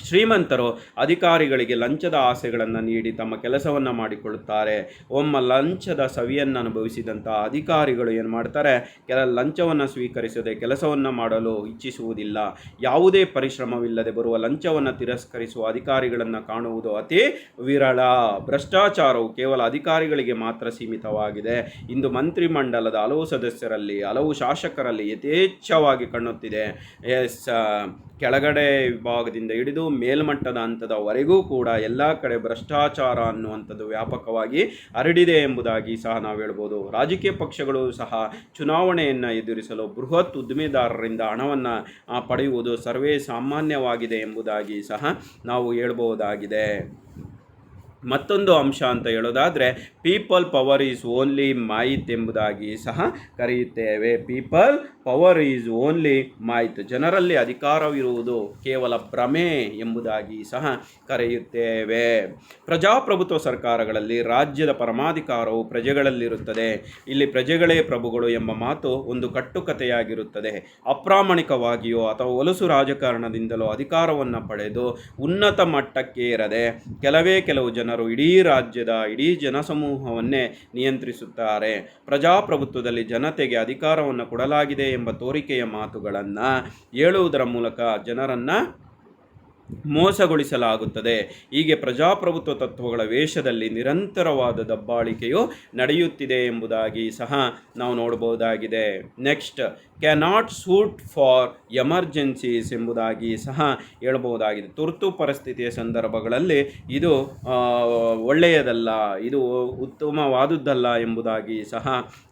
[SPEAKER 1] ಶ್ರೀಮಂತರು ಅಧಿಕಾರಿಗಳಿಗೆ ಲಂಚದ ಆಸೆಗಳನ್ನು ನೀಡಿ ತಮ್ಮ ಕೆಲಸವನ್ನು ಮಾಡಿಕೊಳ್ಳುತ್ತಾರೆ. ಲಂಚದ ಸವಿಯನ್ನು ಅನುಭವಿಸಿದಂಥ ಅಧಿಕಾರಿಗಳು ಏನು ಮಾಡ್ತಾರೆ, ಲಂಚವನ್ನು ಸ್ವೀಕರಿಸದೆ ಕೆಲಸವನ್ನು ಮಾಡಲು ಇಚ್ಛಿಸುವುದಿಲ್ಲ. ಯಾವುದೇ ಪರಿಶ್ರಮವಿಲ್ಲದೆ ಬರುವ ಲಂಚವನ್ನು ತಿರಸ್ಕರಿಸುವ ಅಧಿಕಾರಿಗಳನ್ನು ಕಾಣುವುದು ಅತಿ ವಿರಳ. ಭ್ರಷ್ಟಾಚಾರವು ಕೇವಲ ಅಧಿಕಾರಿಗಳಿಗೆ ಮಾತ್ರ ಸೀಮಿತವಾಗಿದೆ. ಇಂದು ಮಂತ್ರಿಮಂಡಲದ ಹಲವು ಸದಸ್ಯರಲ್ಲಿ, ಹಲವು ಶಾಸಕರಲ್ಲಿ ಯಥೇಚ್ಛವಾಗಿ ಕಾಣುತ್ತಿದೆ. ಕೆಳಗಡೆ ವಿಭಾಗದಿಂದ ಹಿಡಿದು ಮೇಲ್ಮಟ್ಟದ ಹಂತದವರೆಗೂ ಕೂಡ ಎಲ್ಲ ಕಡೆ ಭ್ರಷ್ಟಾಚಾರ ಅನ್ನುವಂಥದ್ದು ವ್ಯಾಪಕವಾಗಿ ಹರಡಿದೆ ಎಂಬುದಾಗಿ ಸಹ ನಾವು ಹೇಳ್ಬೋದು. ರಾಜಕೀಯ ಪಕ್ಷಗಳು ಸಹ ಚುನಾವಣೆಯನ್ನು ಎದುರಿಸಲು ಬೃಹತ್ ಉದ್ದಿಮೆದಾರರಿಂದ ಹಣವನ್ನು ಪಡೆಯುವುದು ಸರ್ವೇ ಸಾಮಾನ್ಯವಾಗಿದೆ ಎಂಬುದಾಗಿ ಸಹ ನಾವು ಹೇಳ್ಬಹುದಾಗಿದೆ. ಮತ್ತೊಂದು ಅಂಶ ಅಂತ ಹೇಳೋದಾದರೆ ಪೀಪಲ್ ಪವರ್ ಈಸ್ ಓನ್ಲಿ ಮೈತ್ ಎಂಬುದಾಗಿ ಸಹ ಕರೆಯುತ್ತೇವೆ. ಪೀಪಲ್ ಪವರ್ ಈಸ್ ಓನ್ಲಿ ಮೈತ್, ಜನರಲ್ಲಿ ಅಧಿಕಾರವಿರುವುದು ಕೇವಲ ಭ್ರಮೆ ಎಂಬುದಾಗಿ ಸಹ ಕರೆಯುತ್ತೇವೆ. ಪ್ರಜಾಪ್ರಭುತ್ವ ಸರ್ಕಾರಗಳಲ್ಲಿ ರಾಜ್ಯದ ಪರಮಾಧಿಕಾರವು ಪ್ರಜೆಗಳಲ್ಲಿರುತ್ತದೆ. ಇಲ್ಲಿ ಪ್ರಜೆಗಳೇ ಪ್ರಭುಗಳು ಎಂಬ ಮಾತು ಒಂದು ಕಟ್ಟುಕತೆಯಾಗಿರುತ್ತದೆ. ಅಪ್ರಾಮಾಣಿಕವಾಗಿಯೋ ಅಥವಾ ಹೊಲಸು ರಾಜಕಾರಣದಿಂದಲೋ ಅಧಿಕಾರವನ್ನು ಪಡೆದು ಉನ್ನತ ಮಟ್ಟಕ್ಕೇರದೆ ಕೆಲವು ಜನರು ಇಡೀ ರಾಜ್ಯದ ಇಡೀ ಜನಸಮೂಹವನ್ನೇ ನಿಯಂತ್ರಿಸುತ್ತಾರೆ. ಪ್ರಜಾಪ್ರಭುತ್ವದಲ್ಲಿ ಜನತೆಗೆ ಅಧಿಕಾರವನ್ನು ಕೊಡಲಾಗಿದೆ ಎಂಬ ತೋರಿಕೆಯ ಮಾತುಗಳನ್ನು ಹೇಳುವುದರ ಮೂಲಕ ಜನರನ್ನು ಮೋಸಗೊಳಿಸಲಾಗುತ್ತದೆ. ಹೀಗೆ ಪ್ರಜಾಪ್ರಭುತ್ವ ತತ್ವಗಳ ವೇಷದಲ್ಲಿ ನಿರಂತರವಾದ ದಬ್ಬಾಳಿಕೆಯು ನಡೆಯುತ್ತಿದೆ ಎಂಬುದಾಗಿ ಸಹ ನಾವು ನೋಡಬಹುದಾಗಿದೆ. Next, cannot suit for emergencies ಎಂಬುದಾಗಿ ಸಹ ಹೇಳಬಹುದಾಗಿದೆ. ತುರ್ತು ಪರಿಸ್ಥಿತಿಯ ಸಂದರ್ಭಗಳಲ್ಲಿ ಇದು ಒಳ್ಳೆಯದಲ್ಲ, ಇದು ಉತ್ತಮವಾದುದ್ದಲ್ಲ ಎಂಬುದಾಗಿ ಸಹ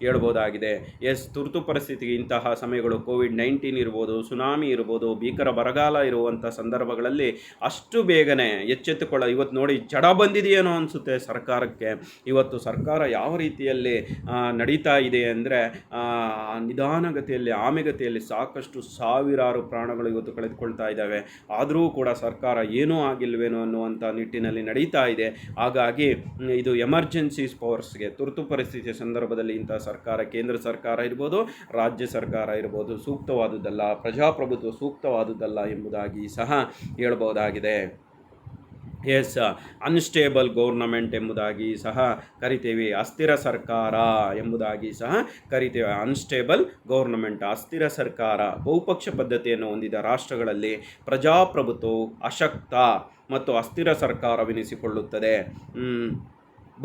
[SPEAKER 1] ಹೇಳ್ಬೋದಾಗಿದೆ. ತುರ್ತು ಪರಿಸ್ಥಿತಿಗೆ ಇಂತಹ ಸಮಯಗಳು ಕೋವಿಡ್-19 ಇರ್ಬೋದು, ಸುನಾಮಿ ಇರ್ಬೋದು, ಭೀಕರ ಬರಗಾಲ ಇರುವಂಥ ಸಂದರ್ಭಗಳಲ್ಲಿ ಅಷ್ಟು ಬೇಗನೆ ಇವತ್ತು ನೋಡಿ ಜಡ ಬಂದಿದೆಯೇನೋ ಅನಿಸುತ್ತೆ ಸರ್ಕಾರಕ್ಕೆ. ಇವತ್ತು ಸರ್ಕಾರ ಯಾವ ರೀತಿಯಲ್ಲಿ ನಡೀತಾ ಇದೆ ಅಂದರೆ ನಿಧಾನಗತಿಯಲ್ಲಿ, ಆಮೆಗತಿಯಲ್ಲಿ ಸಾಕಷ್ಟು ಸಾವಿರಾರು ಪ್ರಾಣಗಳು ಇವತ್ತು ಕಳೆದುಕೊಳ್ತಾ ಇದ್ದಾವೆ. ಆದರೂ ಕೂಡ ಸರ್ಕಾರ ಏನೂ ಆಗಿಲ್ವೇನೋ ಅನ್ನುವಂಥ ನಿಟ್ಟಿನಲ್ಲಿ ನಡೀತಾ ಇದೆ. ಹಾಗಾಗಿ ಇದು ಎಮರ್ಜೆನ್ಸೀಸ್ ಪವರ್ಸ್ಗೆ, ತುರ್ತು ಪರಿಸ್ಥಿತಿಯ ಸಂದರ್ಭದಲ್ಲಿ ಇಂಥ ಸರ್ಕಾರ, ಕೇಂದ್ರ ಸರ್ಕಾರ ಇರ್ಬೋದು, ರಾಜ್ಯ ಸರ್ಕಾರ ಇರ್ಬೋದು, ಸೂಕ್ತವಾದುದಲ್ಲ, ಪ್ರಜಾಪ್ರಭುತ್ವ ಸೂಕ್ತವಾದುದಲ್ಲ ಎಂಬುದಾಗಿ ಸಹ ಹೇಳಬಹುದಾಗಿದೆ. ಅನ್ಸ್ಟೇಬಲ್ ಗೌರ್ನಮೆಂಟ್ ಎಂಬುದಾಗಿ ಸಹ ಕರಿತೇವೆ. ಅಸ್ಥಿರ ಸರ್ಕಾರ ಎಂಬುದಾಗಿ ಸಹ ಕರಿತೇವೆ. ಅನ್ಸ್ಟೇಬಲ್ ಗೌರ್ನಮೆಂಟ್, ಅಸ್ಥಿರ ಸರ್ಕಾರ. ಬಹುಪಕ್ಷ ಪದ್ಧತಿಯನ್ನು ಹೊಂದಿದ ರಾಷ್ಟ್ರಗಳಲ್ಲಿ ಪ್ರಜಾಪ್ರಭುತ್ವವು ಅಶಕ್ತ ಮತ್ತು ಅಸ್ಥಿರ ಸರ್ಕಾರವೆನಿಸಿಕೊಳ್ಳುತ್ತದೆ.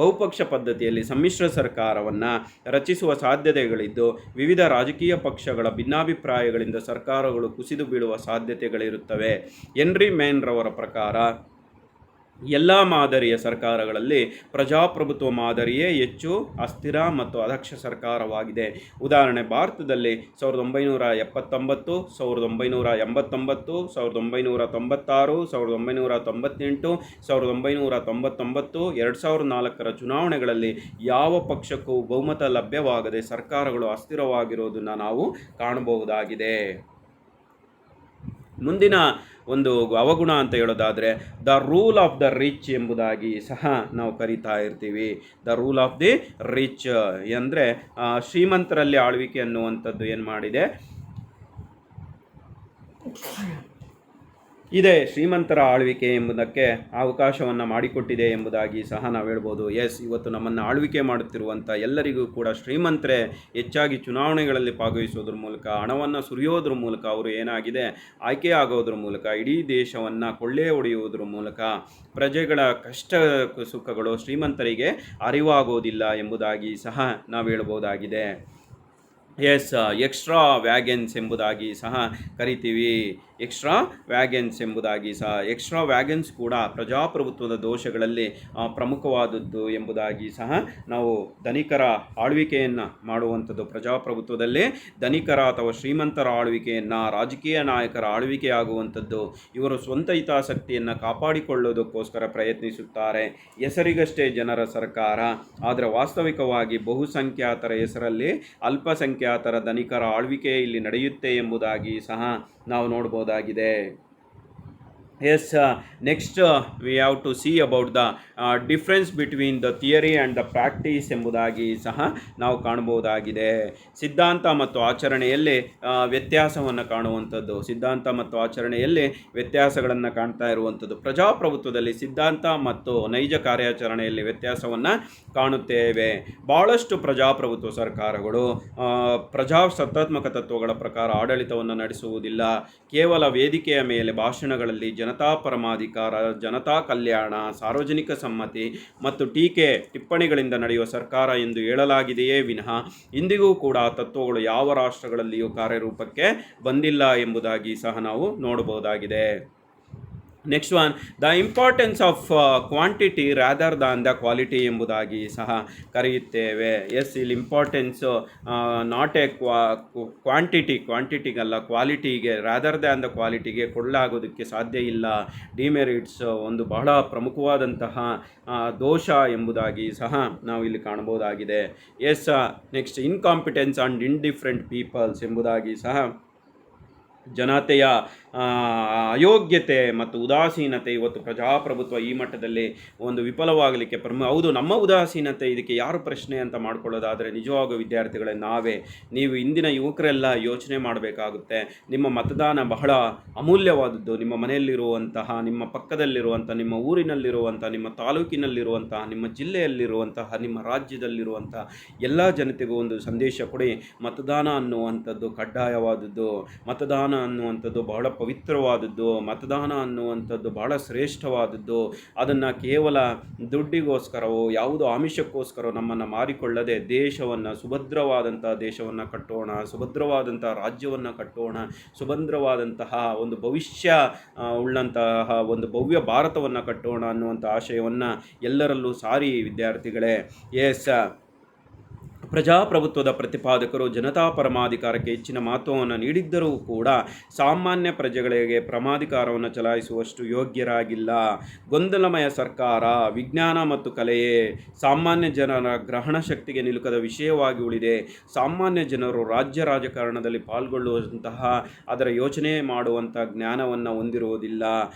[SPEAKER 1] ಬಹುಪಕ್ಷ ಪದ್ಧತಿಯಲ್ಲಿ ಸಮ್ಮಿಶ್ರ ಸರ್ಕಾರವನ್ನು ರಚಿಸುವ ಸಾಧ್ಯತೆಗಳಿದ್ದು, ವಿವಿಧ ರಾಜಕೀಯ ಪಕ್ಷಗಳ ಭಿನ್ನಾಭಿಪ್ರಾಯಗಳಿಂದ ಸರ್ಕಾರಗಳು ಕುಸಿದು ಬೀಳುವ ಸಾಧ್ಯತೆಗಳಿರುತ್ತವೆ. ಹೆನ್ರಿ ಮೇನ್ ರವರ ಪ್ರಕಾರ ಎಲ್ಲ ಮಾದರಿಯ ಸರ್ಕಾರಗಳಲ್ಲಿ ಪ್ರಜಾಪ್ರಭುತ್ವ ಮಾದರಿಯೇ ಹೆಚ್ಚು ಅಸ್ಥಿರ ಮತ್ತು ಅದಕ್ಷ ಸರ್ಕಾರವಾಗಿದೆ. ಉದಾಹರಣೆ, ಭಾರತದಲ್ಲಿ 1979, 1989, 1996, 1998, 1999, 2004 ಚುನಾವಣೆಗಳಲ್ಲಿ ಯಾವ ಪಕ್ಷಕ್ಕೂ ಬಹುಮತ ಲಭ್ಯವಾಗದೆ ಸರ್ಕಾರಗಳು ಅಸ್ಥಿರವಾಗಿರುವುದನ್ನು ನಾವು ಕಾಣಬಹುದಾಗಿದೆ. ಮುಂದಿನ ಒಂದು ಅವಗುಣ ಅಂತ ಹೇಳೋದಾದರೆ the rule of the rich ಎಂಬುದಾಗಿ ಸಹ ನಾವು ಕರಿತಾ ಇರ್ತೀವಿ. The rule of the rich ಅಂದರೆ ಶ್ರೀಮಂತರಲ್ಲಿ ಆಳ್ವಿಕೆ ಅನ್ನುವಂಥದ್ದು ಏನು ಮಾಡಿದೆ ಇದೆ, ಶ್ರೀಮಂತರ ಆಳ್ವಿಕೆ ಎಂಬುದಕ್ಕೆ ಅವಕಾಶವನ್ನು ಮಾಡಿಕೊಟ್ಟಿದೆ ಎಂಬುದಾಗಿ ಸಹ ನಾವು ಹೇಳ್ಬೋದು. ಇವತ್ತು ನಮ್ಮನ್ನು ಆಳ್ವಿಕೆ ಮಾಡುತ್ತಿರುವಂಥ ಎಲ್ಲರಿಗೂ ಕೂಡ ಶ್ರೀಮಂತರೇ ಹೆಚ್ಚಾಗಿ ಚುನಾವಣೆಗಳಲ್ಲಿ ಭಾಗವಹಿಸೋದ್ರ ಮೂಲಕ, ಹಣವನ್ನು ಸುರಿಯೋದ್ರ ಮೂಲಕ, ಅವರು ಏನಾಗಿದೆ ಆಯ್ಕೆ ಆಗೋದ್ರ ಮೂಲಕ, ಇಡೀ ದೇಶವನ್ನು ಕೊಳ್ಳೆ ಹೊಡೆಯುವುದ್ರ ಮೂಲಕ ಪ್ರಜೆಗಳ ಕಷ್ಟ ಸುಖಗಳು ಶ್ರೀಮಂತರಿಗೆ ಅರಿವಾಗೋದಿಲ್ಲ ಎಂಬುದಾಗಿ ಸಹ ನಾವು ಹೇಳ್ಬೋದಾಗಿದೆ. ಎಸ್, ಎಕ್ಸ್ಟ್ರಾ ವ್ಯಾಗೆನ್ಸ್ ಎಂಬುದಾಗಿ ಸಹ ಕರಿತೀವಿ. ಎಕ್ಸ್ಟ್ರಾ ವ್ಯಾಗೆನ್ಸ್ ಎಂಬುದಾಗಿ ಸಹ, ಎಕ್ಸ್ಟ್ರಾ ವ್ಯಾಗೆನ್ಸ್ ಕೂಡ ಪ್ರಜಾಪ್ರಭುತ್ವದ ದೋಷಗಳಲ್ಲಿ ಪ್ರಮುಖವಾದದ್ದು ಎಂಬುದಾಗಿ ಸಹ ನಾವು ಧನಿಕರ ಆಳ್ವಿಕೆಯನ್ನು ಮಾಡುವಂಥದ್ದು, ಪ್ರಜಾಪ್ರಭುತ್ವದಲ್ಲಿ ಧನಿಕರ ಅಥವಾ ಶ್ರೀಮಂತರ ಆಳ್ವಿಕೆಯನ್ನು, ರಾಜಕೀಯ ನಾಯಕರ ಆಳ್ವಿಕೆಯಾಗುವಂಥದ್ದು, ಇವರು ಸ್ವಂತ ಹಿತಾಸಕ್ತಿಯನ್ನು ಕಾಪಾಡಿಕೊಳ್ಳೋದಕ್ಕೋಸ್ಕರ ಪ್ರಯತ್ನಿಸುತ್ತಾರೆ. ಹೆಸರಿಗಷ್ಟೇ ಜನರ ಸರ್ಕಾರ, ಆದರೆ ವಾಸ್ತವಿಕವಾಗಿ ಬಹುಸಂಖ್ಯಾತರ ಹೆಸರಲ್ಲಿ ಅಲ್ಪಸಂಖ್ಯಾತರ ಧನಿಕರ ಆಳ್ವಿಕೆ ಇಲ್ಲಿ ನಡೆಯುತ್ತೆ ಎಂಬುದಾಗಿ ಸಹ ನಾವು ನೋಡ್ಬೋದಾಗಿದೆ. Yes, next we have to see about the difference between the theory and the practice ಎಂಬುದಾಗಿ ಸಹ ನಾವು ಕಾಣಬಹುದಾಗಿದೆ. ಸಿದ್ಧಾಂತ ಮತ್ತು ಆಚರಣೆಯಲ್ಲಿ ವ್ಯತ್ಯಾಸವನ್ನು ಕಾಣುವಂಥದ್ದು, ಸಿದ್ಧಾಂತ ಮತ್ತು ಆಚರಣೆಯಲ್ಲಿ ವ್ಯತ್ಯಾಸಗಳನ್ನು ಕಾಣ್ತಾ ಇರುವಂಥದ್ದು. ಪ್ರಜಾಪ್ರಭುತ್ವದಲ್ಲಿ ಸಿದ್ಧಾಂತ ಮತ್ತು ನೈಜ ಕಾರ್ಯಾಚರಣೆಯಲ್ಲಿ ವ್ಯತ್ಯಾಸವನ್ನು ಕಾಣುತ್ತೇವೆ. ಭಾಳಷ್ಟು ಪ್ರಜಾಪ್ರಭುತ್ವ ಸರ್ಕಾರಗಳು ಪ್ರಜಾಸತ್ತಾತ್ಮಕ ತತ್ವಗಳ ಪ್ರಕಾರ ಆಡಳಿತವನ್ನು ನಡೆಸುವುದಿಲ್ಲ. ಕೇವಲ ವೇದಿಕೆಯ ಮೇಲೆ ಭಾಷಣಗಳಲ್ಲಿ ಜನತಾ ಪರಮಾಧಿಕಾರ, ಜನತಾ ಕಲ್ಯಾಣ, ಸಾರ್ವಜನಿಕ ಸಮ್ಮತಿ ಮತ್ತು ಟೀಕೆ ಟಿಪ್ಪಣಿಗಳಿಂದ ನಡೆಯುವ ಸರ್ಕಾರ ಎಂದು ಹೇಳಲಾಗಿದೆಯೇ ವಿನಃ ಇಂದಿಗೂ ಕೂಡ ತತ್ವಗಳು ಯಾವ ರಾಷ್ಟ್ರಗಳಲ್ಲಿಯೂ ಕಾರ್ಯರೂಪಕ್ಕೆ ಬಂದಿಲ್ಲ ಎಂಬುದಾಗಿ ಸಹ ನಾವು ನೋಡಬಹುದಾಗಿದೆ. Next one, the importance of quantity rather than the quality ಎಂಬುದಾಗಿ ಸಹ ಕರೆಯುತ್ತೇವೆ. ಎಸ್, ಇಲ್ಲಿ ಇಂಪಾರ್ಟೆನ್ಸು ನಾಟ್ ಎ ಕ್ವಾಂಟಿಟಿಗಲ್ಲ, ಕ್ವಾಲಿಟಿಗೆ, ರಾದರ್ ದ್ಯಾನ್ ದ ಕ್ವಾಲಿಟಿಗೆ ಕೊಡಲಾಗೋದಕ್ಕೆ ಸಾಧ್ಯ ಇಲ್ಲ. ಡಿಮೆರಿಟ್ಸ್ ಒಂದು ಬಹಳ ಪ್ರಮುಖವಾದಂತಹ ದೋಷ ಎಂಬುದಾಗಿ ಸಹ ನಾವು ಇಲ್ಲಿ ಕಾಣಬಹುದಾಗಿದೆ. Yes, next, incompetence and indifferent peoples ಎಂಬುದಾಗಿ ಸಹ ಜನತೆಯ ಅಯೋಗ್ಯತೆ ಮತ್ತು ಉದಾಸೀನತೆ ಇವತ್ತು ಪ್ರಜಾಪ್ರಭುತ್ವ ಈ ಮಟ್ಟದಲ್ಲಿ ಒಂದು ವಿಫಲವಾಗಲಿಕ್ಕೆ ಹೌದು, ನಮ್ಮ ಉದಾಸೀನತೆ ಇದಕ್ಕೆ ಯಾರು ಪ್ರಶ್ನೆ ಅಂತ ಮಾಡ್ಕೊಳ್ಳೋದಾದರೆ ನಿಜವಾಗೂ ವಿದ್ಯಾರ್ಥಿಗಳೇ ನಾವೇ. ನೀವು ಇಂದಿನ ಯುವಕರೆಲ್ಲ ಯೋಚನೆ ಮಾಡಬೇಕಾಗುತ್ತೆ. ನಿಮ್ಮ ಮತದಾನ ಬಹಳ ಅಮೂಲ್ಯವಾದದ್ದು. ನಿಮ್ಮ ಮನೆಯಲ್ಲಿರುವಂತಹ, ನಿಮ್ಮ ಪಕ್ಕದಲ್ಲಿರುವಂಥ, ನಿಮ್ಮ ಊರಿನಲ್ಲಿರುವಂಥ, ನಿಮ್ಮ ತಾಲೂಕಿನಲ್ಲಿರುವಂತಹ, ನಿಮ್ಮ ಜಿಲ್ಲೆಯಲ್ಲಿರುವಂತಹ, ನಿಮ್ಮ ರಾಜ್ಯದಲ್ಲಿರುವಂಥ ಎಲ್ಲ ಜನತೆಗೂ ಒಂದು ಸಂದೇಶ ಕೊಡಿ. ಮತದಾನ ಅನ್ನುವಂಥದ್ದು ಕಡ್ಡಾಯವಾದದ್ದು, ಮತದಾನ ಅನ್ನುವಂಥದ್ದು ಬಹಳ ಪವಿತ್ರವಾದದ್ದು, ಮತದಾನ ಅನ್ನುವಂಥದ್ದು ಬಹಳ ಶ್ರೇಷ್ಠವಾದದ್ದು. ಅದನ್ನು ಕೇವಲ ದುಡ್ಡಿಗೋಸ್ಕರವೋ ಯಾವುದೋ ಆಮಿಷಕ್ಕೋಸ್ಕರ ನಮ್ಮನ್ನು ಮಾರಿಕೊಳ್ಳದೆ ದೇಶವನ್ನು, ಸುಭದ್ರವಾದಂಥ ದೇಶವನ್ನು ಕಟ್ಟೋಣ, ಸುಭದ್ರವಾದಂಥ ರಾಜ್ಯವನ್ನು ಕಟ್ಟೋಣ, ಸುಭದ್ರವಾದಂತಹ ಒಂದು ಭವಿಷ್ಯ ಉಳ್ಳಂತಹ ಒಂದು ಭವ್ಯ ಭಾರತವನ್ನು ಕಟ್ಟೋಣ ಅನ್ನುವಂಥ ಆಶಯವನ್ನು ಎಲ್ಲರಲ್ಲೂ ಸಾರಿ ವಿದ್ಯಾರ್ಥಿಗಳೇ. ಎಸ್, ಪ್ರಜಾಪ್ರಭುತ್ವದ ಪ್ರತಿಪಾದಕರು ಜನತಾ ಪರಮಾಧಿಕಾರಕ್ಕೆ ಹೆಚ್ಚಿನ ಮಹತ್ವವನ್ನು ನೀಡಿದ್ದರೂ ಕೂಡ ಸಾಮಾನ್ಯ ಪ್ರಜೆಗಳಿಗೆ ಪರಮಾಧಿಕಾರವನ್ನು ಚಲಾಯಿಸುವಷ್ಟು ಯೋಗ್ಯರಾಗಿಲ್ಲ. ಗೊಂದಲಮಯ ಸರ್ಕಾರ, ವಿಜ್ಞಾನ ಮತ್ತು ಕಲೆಯೇ ಸಾಮಾನ್ಯ ಜನರ ಗ್ರಹಣ ಶಕ್ತಿಗೆ ನಿಲುಕದ ವಿಷಯವಾಗಿ ಉಳಿದೆ. ಸಾಮಾನ್ಯ ಜನರು ರಾಜ್ಯ ರಾಜಕಾರಣದಲ್ಲಿ ಪಾಲ್ಗೊಳ್ಳುವಂತಹ, ಅದರ ಯೋಚನೆ ಮಾಡುವಂಥ ಜ್ಞಾನವನ್ನು ಹೊಂದಿರುವುದಿಲ್ಲ.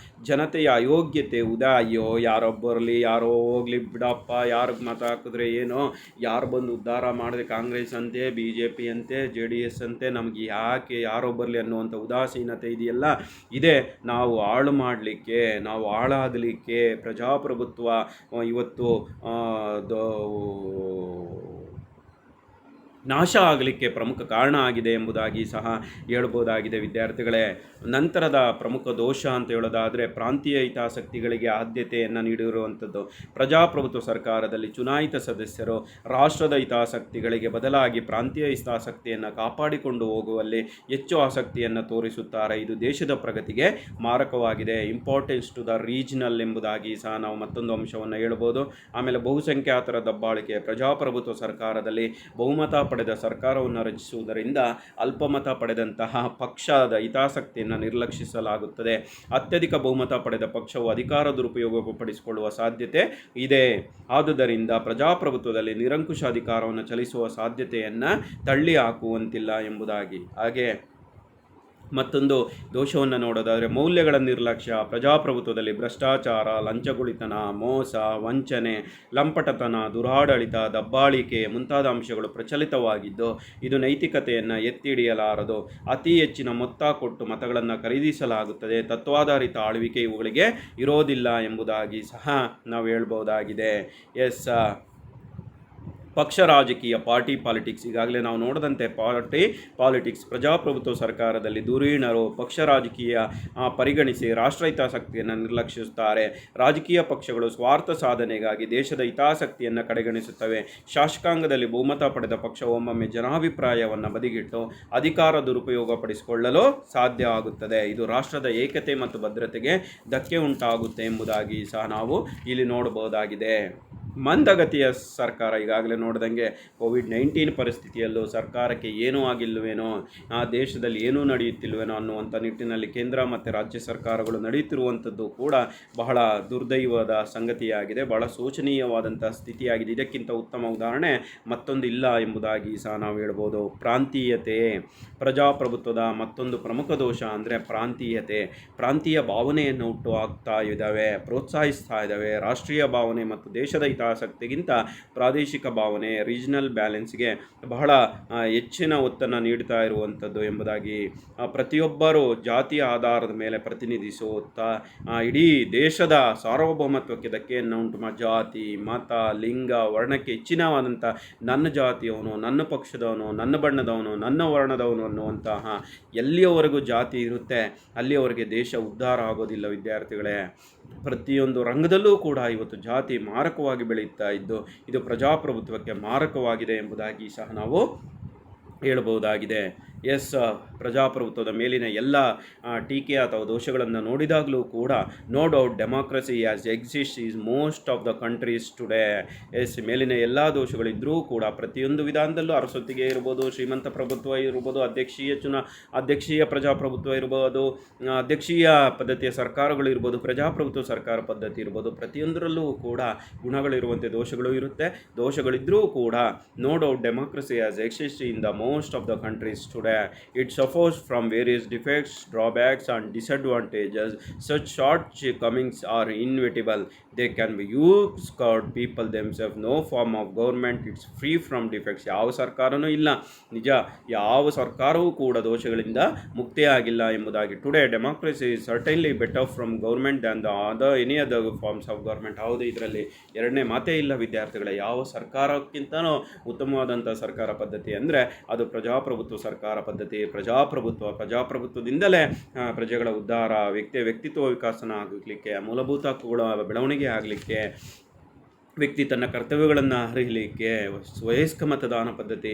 [SPEAKER 1] ಜನತೆಯ ಅಯೋಗ್ಯತೆ ಅಯ್ಯೋ ಯಾರೋ ಬರಲಿ, ಯಾರೋ ಹೋಗಲಿ ಬಿಡಪ್ಪ, ಯಾರಿಗೆ ಮತ ಹಾಕಿದ್ರೆ ಏನೋ, ಯಾರು ಬಂದು ಉದ್ಧಾರ ಮಾಡಿದೆ, ಕಾಂಗ್ರೆಸ್ ಅಂತೆ, BJP ಅಂತೆ, JDS ಅಂತೆ, ನಮಗೆ ಯಾಕೆ ಯಾರೋ ಬರಲಿ ಅನ್ನುವಂಥ ಉದಾಸೀನತೆ ಇದೆಯಲ್ಲ, ಇದೇ ನಾವು ಹಾಳು ಮಾಡಲಿಕ್ಕೆ, ನಾವು ಹಾಳಾಗಲಿಕ್ಕೆ, ಪ್ರಜಾಪ್ರಭುತ್ವ ಇವತ್ತು ನಾಶ ಆಗಲಿಕ್ಕೆ ಪ್ರಮುಖ ಕಾರಣ ಆಗಿದೆ ಎಂಬುದಾಗಿ ಸಹ ಹೇಳ್ಬೋದಾಗಿದೆ ವಿದ್ಯಾರ್ಥಿಗಳೇ. ನಂತರದ ಪ್ರಮುಖ ದೋಷ ಅಂತ ಹೇಳೋದಾದರೆ ಪ್ರಾಂತೀಯ ಹಿತಾಸಕ್ತಿಗಳಿಗೆ ಆದ್ಯತೆಯನ್ನು ನೀಡಿರುವಂಥದ್ದು. ಪ್ರಜಾಪ್ರಭುತ್ವ ಸರ್ಕಾರದಲ್ಲಿ ಚುನಾಯಿತ ಸದಸ್ಯರು ರಾಷ್ಟ್ರದ ಹಿತಾಸಕ್ತಿಗಳಿಗೆ ಬದಲಾಗಿ ಪ್ರಾಂತೀಯ ಹಿತಾಸಕ್ತಿಯನ್ನು ಕಾಪಾಡಿಕೊಂಡು ಹೋಗುವಲ್ಲಿ ಹೆಚ್ಚು ಆಸಕ್ತಿಯನ್ನು ತೋರಿಸುತ್ತಾರೆ. ಇದು ದೇಶದ ಪ್ರಗತಿಗೆ ಮಾರಕವಾಗಿದೆ. ಇಂಪಾರ್ಟೆನ್ಸ್ ಟು ದ ರೀಜನಲ್ ಎಂಬುದಾಗಿ ಸಹ ನಾವು ಮತ್ತೊಂದು ಅಂಶವನ್ನು ಹೇಳ್ಬೋದು. ಆಮೇಲೆ ಬಹುಸಂಖ್ಯಾತರ ದಬ್ಬಾಳಿಕೆ. ಪ್ರಜಾಪ್ರಭುತ್ವ ಸರ್ಕಾರದಲ್ಲಿ ಬಹುಮತ ಪಡೆದ ಸರ್ಕಾರವನ್ನು ರಚಿಸುವುದರಿಂದ ಅಲ್ಪಮತ ಪಡೆದಂತಹ ಪಕ್ಷದ ಹಿತಾಸಕ್ತಿಯನ್ನು ನಿರ್ಲಕ್ಷಿಸಲಾಗುತ್ತದೆ. ಅತ್ಯಧಿಕ ಬಹುಮತ ಪಡೆದ ಪಕ್ಷವು ಅಧಿಕಾರ ದುರುಪಯೋಗಪಡಿಸಿಕೊಳ್ಳುವ ಸಾಧ್ಯತೆ ಇದೆ. ಆದುದರಿಂದ ಪ್ರಜಾಪ್ರಭುತ್ವದಲ್ಲಿ ನಿರಂಕುಶ ಅಧಿಕಾರವನ್ನು ಚಲಿಸುವ ಸಾಧ್ಯತೆಯನ್ನು ತಳ್ಳಿ ಹಾಕುವಂತಿಲ್ಲ ಎಂಬುದಾಗಿ. ಹಾಗೆ ಮತ್ತೊಂದು ದೋಷವನ್ನು ನೋಡೋದಾದರೆ ಮೌಲ್ಯಗಳ ನಿರ್ಲಕ್ಷ್ಯ. ಪ್ರಜಾಪ್ರಭುತ್ವದಲ್ಲಿ ಭ್ರಷ್ಟಾಚಾರ, ಲಂಚಗುಳಿತನ, ಮೋಸ, ವಂಚನೆ, ಲಂಪಟತನ, ದುರಾಡಳಿತ, ದಬ್ಬಾಳಿಕೆ ಮುಂತಾದ ಅಂಶಗಳು ಪ್ರಚಲಿತವಾಗಿದ್ದು ಇದು ನೈತಿಕತೆಯನ್ನು ಎತ್ತಿ ಹಿಡಿಯಲಾರದು. ಅತಿ ಹೆಚ್ಚಿನ ಮೊತ್ತ ಕೊಟ್ಟು ಮತಗಳನ್ನು ಖರೀದಿಸಲಾಗುತ್ತದೆ. ತತ್ವಾಧಾರಿತ ಆಳ್ವಿಕೆ ಇವುಗಳಿಗೆ ಇರೋದಿಲ್ಲ ಎಂಬುದಾಗಿ ಸಹ ನಾವು ಹೇಳ್ಬೋದಾಗಿದೆ. ಎಸ್, ಪಕ್ಷ ರಾಜಕೀಯ, ಪಾರ್ಟಿ ಪಾಲಿಟಿಕ್ಸ್, ಈಗಾಗಲೇ ನಾವು ನೋಡಿದಂತೆ ಪಾರ್ಟಿ ಪಾಲಿಟಿಕ್ಸ್, ಪ್ರಜಾಪ್ರಭುತ್ವ ಸರ್ಕಾರದಲ್ಲಿ ಧುರೀಣರು ಪಕ್ಷ ರಾಜಕೀಯ ಪರಿಗಣಿಸಿ ರಾಷ್ಟ್ರ ಹಿತಾಸಕ್ತಿಯನ್ನು ನಿರ್ಲಕ್ಷಿಸುತ್ತಾರೆ. ರಾಜಕೀಯ ಪಕ್ಷಗಳು ಸ್ವಾರ್ಥ ಸಾಧನೆಗಾಗಿ ದೇಶದ ಹಿತಾಸಕ್ತಿಯನ್ನು ಕಡೆಗಣಿಸುತ್ತವೆ. ಶಾಸಕಾಂಗದಲ್ಲಿ ಬಹುಮತ ಪಡೆದ ಪಕ್ಷ ಒಮ್ಮೊಮ್ಮೆ ಜನಾಭಿಪ್ರಾಯವನ್ನು ಬದಿಗಿಟ್ಟು ಅಧಿಕಾರ ದುರುಪಯೋಗಪಡಿಸಿಕೊಳ್ಳಲು ಸಾಧ್ಯ ಆಗುತ್ತದೆ. ಇದು ರಾಷ್ಟ್ರದ ಏಕತೆ ಮತ್ತು ಭದ್ರತೆಗೆ ಧಕ್ಕೆ ಉಂಟಾಗುತ್ತೆ ಎಂಬುದಾಗಿ ಸಹ ನಾವು ಇಲ್ಲಿ ನೋಡಬಹುದಾಗಿದೆ. ಮಂದಗತಿಯ ಸರ್ಕಾರ, ಈಗಾಗಲೇ ನೋಡಿದಂಗೆ ಕೋವಿಡ್-19 ಪರಿಸ್ಥಿತಿಯಲ್ಲೂ ಸರ್ಕಾರಕ್ಕೆ ಏನೂ ಆಗಿಲ್ವೇನೋ, ಆ ದೇಶದಲ್ಲಿ ಏನೂ ನಡೆಯುತ್ತಿಲ್ವೇನೋ ಅನ್ನುವಂಥ ನಿಟ್ಟಿನಲ್ಲಿ ಕೇಂದ್ರ ಮತ್ತು ರಾಜ್ಯ ಸರ್ಕಾರಗಳು ನಡೆಯುತ್ತಿರುವಂಥದ್ದು ಕೂಡ ಬಹಳ ದುರ್ದೈವದ ಸಂಗತಿಯಾಗಿದೆ, ಬಹಳ ಶೋಚನೀಯವಾದಂಥ ಸ್ಥಿತಿಯಾಗಿದೆ. ಇದಕ್ಕಿಂತ ಉತ್ತಮ ಉದಾಹರಣೆ ಮತ್ತೊಂದು ಇಲ್ಲ ಎಂಬುದಾಗಿ ಸಹ ನಾವು ಹೇಳ್ಬೋದು. ಪ್ರಾಂತೀಯತೆ, ಪ್ರಜಾಪ್ರಭುತ್ವದ ಮತ್ತೊಂದು ಪ್ರಮುಖ ದೋಷ ಅಂದರೆ ಪ್ರಾಂತೀಯತೆ. ಪ್ರಾಂತೀಯ ಭಾವನೆಯನ್ನು ಹುಟ್ಟು ಹಾಕ್ತಾ ಇದ್ದಾವೆ, ಪ್ರೋತ್ಸಾಹಿಸ್ತಾ ಇದ್ದಾವೆ. ರಾಷ್ಟ್ರೀಯ ಭಾವನೆ ಮತ್ತು ದೇಶದ ಹಿತಾಸಕ್ತಿಗಿಂತ ಪ್ರಾದೇಶಿಕ ಭಾವನೆ, ರೀಜನಲ್ ಬ್ಯಾಲೆನ್ಸ್ಗೆ ಬಹಳ ಹೆಚ್ಚಿನ ಒತ್ತನ್ನು ನೀಡ್ತಾ ಇರುವಂಥದ್ದು ಎಂಬುದಾಗಿ, ಪ್ರತಿಯೊಬ್ಬರೂ ಜಾತಿಯ ಆಧಾರದ ಮೇಲೆ ಪ್ರತಿನಿಧಿಸುತ್ತಾ ಇಡೀ ದೇಶದ ಸಾರ್ವಭೌಮತ್ವಕ್ಕೆ ಧಕ್ಕೆಯನ್ನು ಉಂಟು ಜಾತಿ, ಮತ, ಲಿಂಗ, ವರ್ಣಕ್ಕೆ ಹೆಚ್ಚಿನವಾದಂಥ ನನ್ನ ಜಾತಿಯವನು, ನನ್ನ ಪಕ್ಷದವನು, ನನ್ನ ಬಣ್ಣದವನು, ನನ್ನ ವರ್ಣದವನು ಅನ್ನುವಂತಹ ಎಲ್ಲಿಯವರೆಗೂ ಜಾತಿ ಇರುತ್ತೆ ಅಲ್ಲಿಯವರೆಗೆ ದೇಶ ಉದ್ಧಾರ ಆಗೋದಿಲ್ಲ ವಿದ್ಯಾರ್ಥಿಗಳೇ. ಪ್ರತಿಯೊಂದು ರಂಗದಲ್ಲೂ ಕೂಡ ಇವತ್ತು ಜಾತಿ ಮಾರಕವಾಗಿ ಬೆಳೆಯುತ್ತಾ ಇದ್ದು ಇದು ಪ್ರಜಾಪ್ರಭುತ್ವಕ್ಕೆ ಮಾರಕವಾಗಿದೆ ಎಂಬುದಾಗಿ ಸಹ ನಾವು ಹೇಳಬಹುದಾಗಿದೆ. ಪ್ರಜಾಪ್ರಭುತ್ವದ ಮೇಲಿನ ಎಲ್ಲ ಟೀಕೆ ಅಥವಾ ದೋಷಗಳನ್ನು ನೋಡಿದಾಗಲೂ ಕೂಡ no doubt democracy as exist is most of the countries today. ಮೇಲಿನ ಎಲ್ಲ ದೋಷಗಳಿದ್ದರೂ ಕೂಡ ಪ್ರತಿಯೊಂದು ವಿಧಾನದಲ್ಲೂ ಅರಸೊತ್ತಿಗೆ ಇರ್ಬೋದು, ಶ್ರೀಮಂತ ಪ್ರಭುತ್ವ ಇರ್ಬೋದು, ಅಧ್ಯಕ್ಷೀಯ ಪ್ರಜಾಪ್ರಭುತ್ವ ಇರ್ಬೋದು, ಅಧ್ಯಕ್ಷೀಯ ಪದ್ಧತಿಯ ಸರ್ಕಾರಗಳು ಇರ್ಬೋದು, ಪ್ರಜಾಪ್ರಭುತ್ವ ಸರ್ಕಾರ ಪದ್ಧತಿ ಇರ್ಬೋದು, ಪ್ರತಿಯೊಂದರಲ್ಲೂ ಕೂಡ ಗುಣಗಳಿರುವಂತೆ ದೋಷಗಳು ಇರುತ್ತೆ. ದೋಷಗಳಿದ್ದರೂ ಕೂಡ no doubt democracy as exist in the most of the countries today. It suffers from various defects, drawbacks and disadvantages. Such shortcomings are inevitable. They can be used to people themselves. No form of government is free from defects. ಯಾವ ಸರ್ಕಾರನೂ ಇಲ್ಲ, ನಿಜ, ಯಾವ ಸರ್ಕಾರವೂ ಕೂಡ ದೋಷಗಳಿಂದ ಮುಕ್ತಿಯಾಗಿಲ್ಲ ಎಂಬುದಾಗಿ. Today democracy is certainly better from government than the any other forms of government. ಹೌದು, ಇದರಲ್ಲಿ ಎರಡನೇ ಮಾತೇ ಇಲ್ಲ ವಿದ್ಯಾರ್ಥಿಗಳೇ. ಯಾವ ಸರ್ಕಾರಕ್ಕಿಂತನೂ ಉತ್ತಮವಾದಂಥ ಸರ್ಕಾರ ಪದ್ಧತಿ ಅಂದರೆ ಅದು ಪ್ರಜಾಪ್ರಭುತ್ವ ಸರ್ಕಾರ ಪದ್ಧತಿ. ಪ್ರಜಾಪ್ರಭುತ್ವದಿಂದಲೇ ಪ್ರಜೆಗಳ ಉದ್ಧಾರ, ವ್ಯಕ್ತಿತ್ವ ವಿಕಾಸನ ಆಗಲಿಕ್ಕೆ, ಮೂಲಭೂತ ಹಕ್ಕುಗಳ ಬೆಳವಣಿಗೆ ಆಗಲಿಕ್ಕೆ, ವ್ಯಕ್ತಿ ತನ್ನ ಕರ್ತವ್ಯಗಳನ್ನು ಅರಿಯಲಿಕ್ಕೆ, ವಯಸ್ಕ ಮತದಾನ ಪದ್ಧತಿ,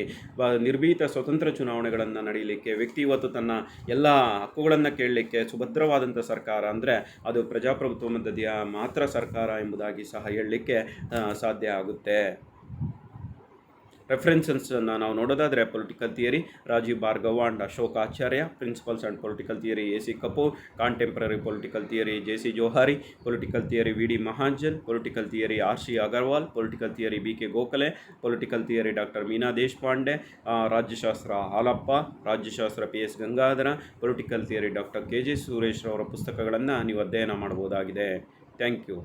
[SPEAKER 1] ನಿರ್ಭೀತ ಸ್ವತಂತ್ರ ಚುನಾವಣೆಗಳನ್ನು ನಡೆಯಲಿಕ್ಕೆ, ವ್ಯಕ್ತಿ ಇವತ್ತು ತನ್ನ ಎಲ್ಲ ಹಕ್ಕುಗಳನ್ನು ಕೇಳಲಿಕ್ಕೆ ಸುಭದ್ರವಾದಂಥ ಸರ್ಕಾರ ಅಂದರೆ ಅದು ಪ್ರಜಾಪ್ರಭುತ್ವ ಪದ್ಧತಿಯ ಮಾತ್ರ ಸರ್ಕಾರ ಎಂಬುದಾಗಿ ಸಹ ಹೇಳಲಿಕ್ಕೆ ಸಾಧ್ಯ ಆಗುತ್ತೆ. ರೆಫರೆನ್ಸನ್ನು ನಾವು ನೋಡೋದಾದರೆ political theory Rajeev Bhargava and Ashok Acharya, principles and political theory A C. Kapoor, contemporary political theory J C. Johari, political theory V D. Mahajan, political theory R C. Agarwal, political theory B K. Gokhale, political theory doctor Meena Deshpande, ರಾಜ್ಯಶಾಸ್ತ್ರ ಹಾಲಪ್ಪ, ರಾಜ್ಯಶಾಸ್ತ್ರ P S. Gangadhara, political theory doctor K J. Suresh ಅವರ ಪುಸ್ತಕಗಳನ್ನು ನೀವು ಅಧ್ಯಯನ ಮಾಡಬಹುದಾಗಿದೆ. Thank you.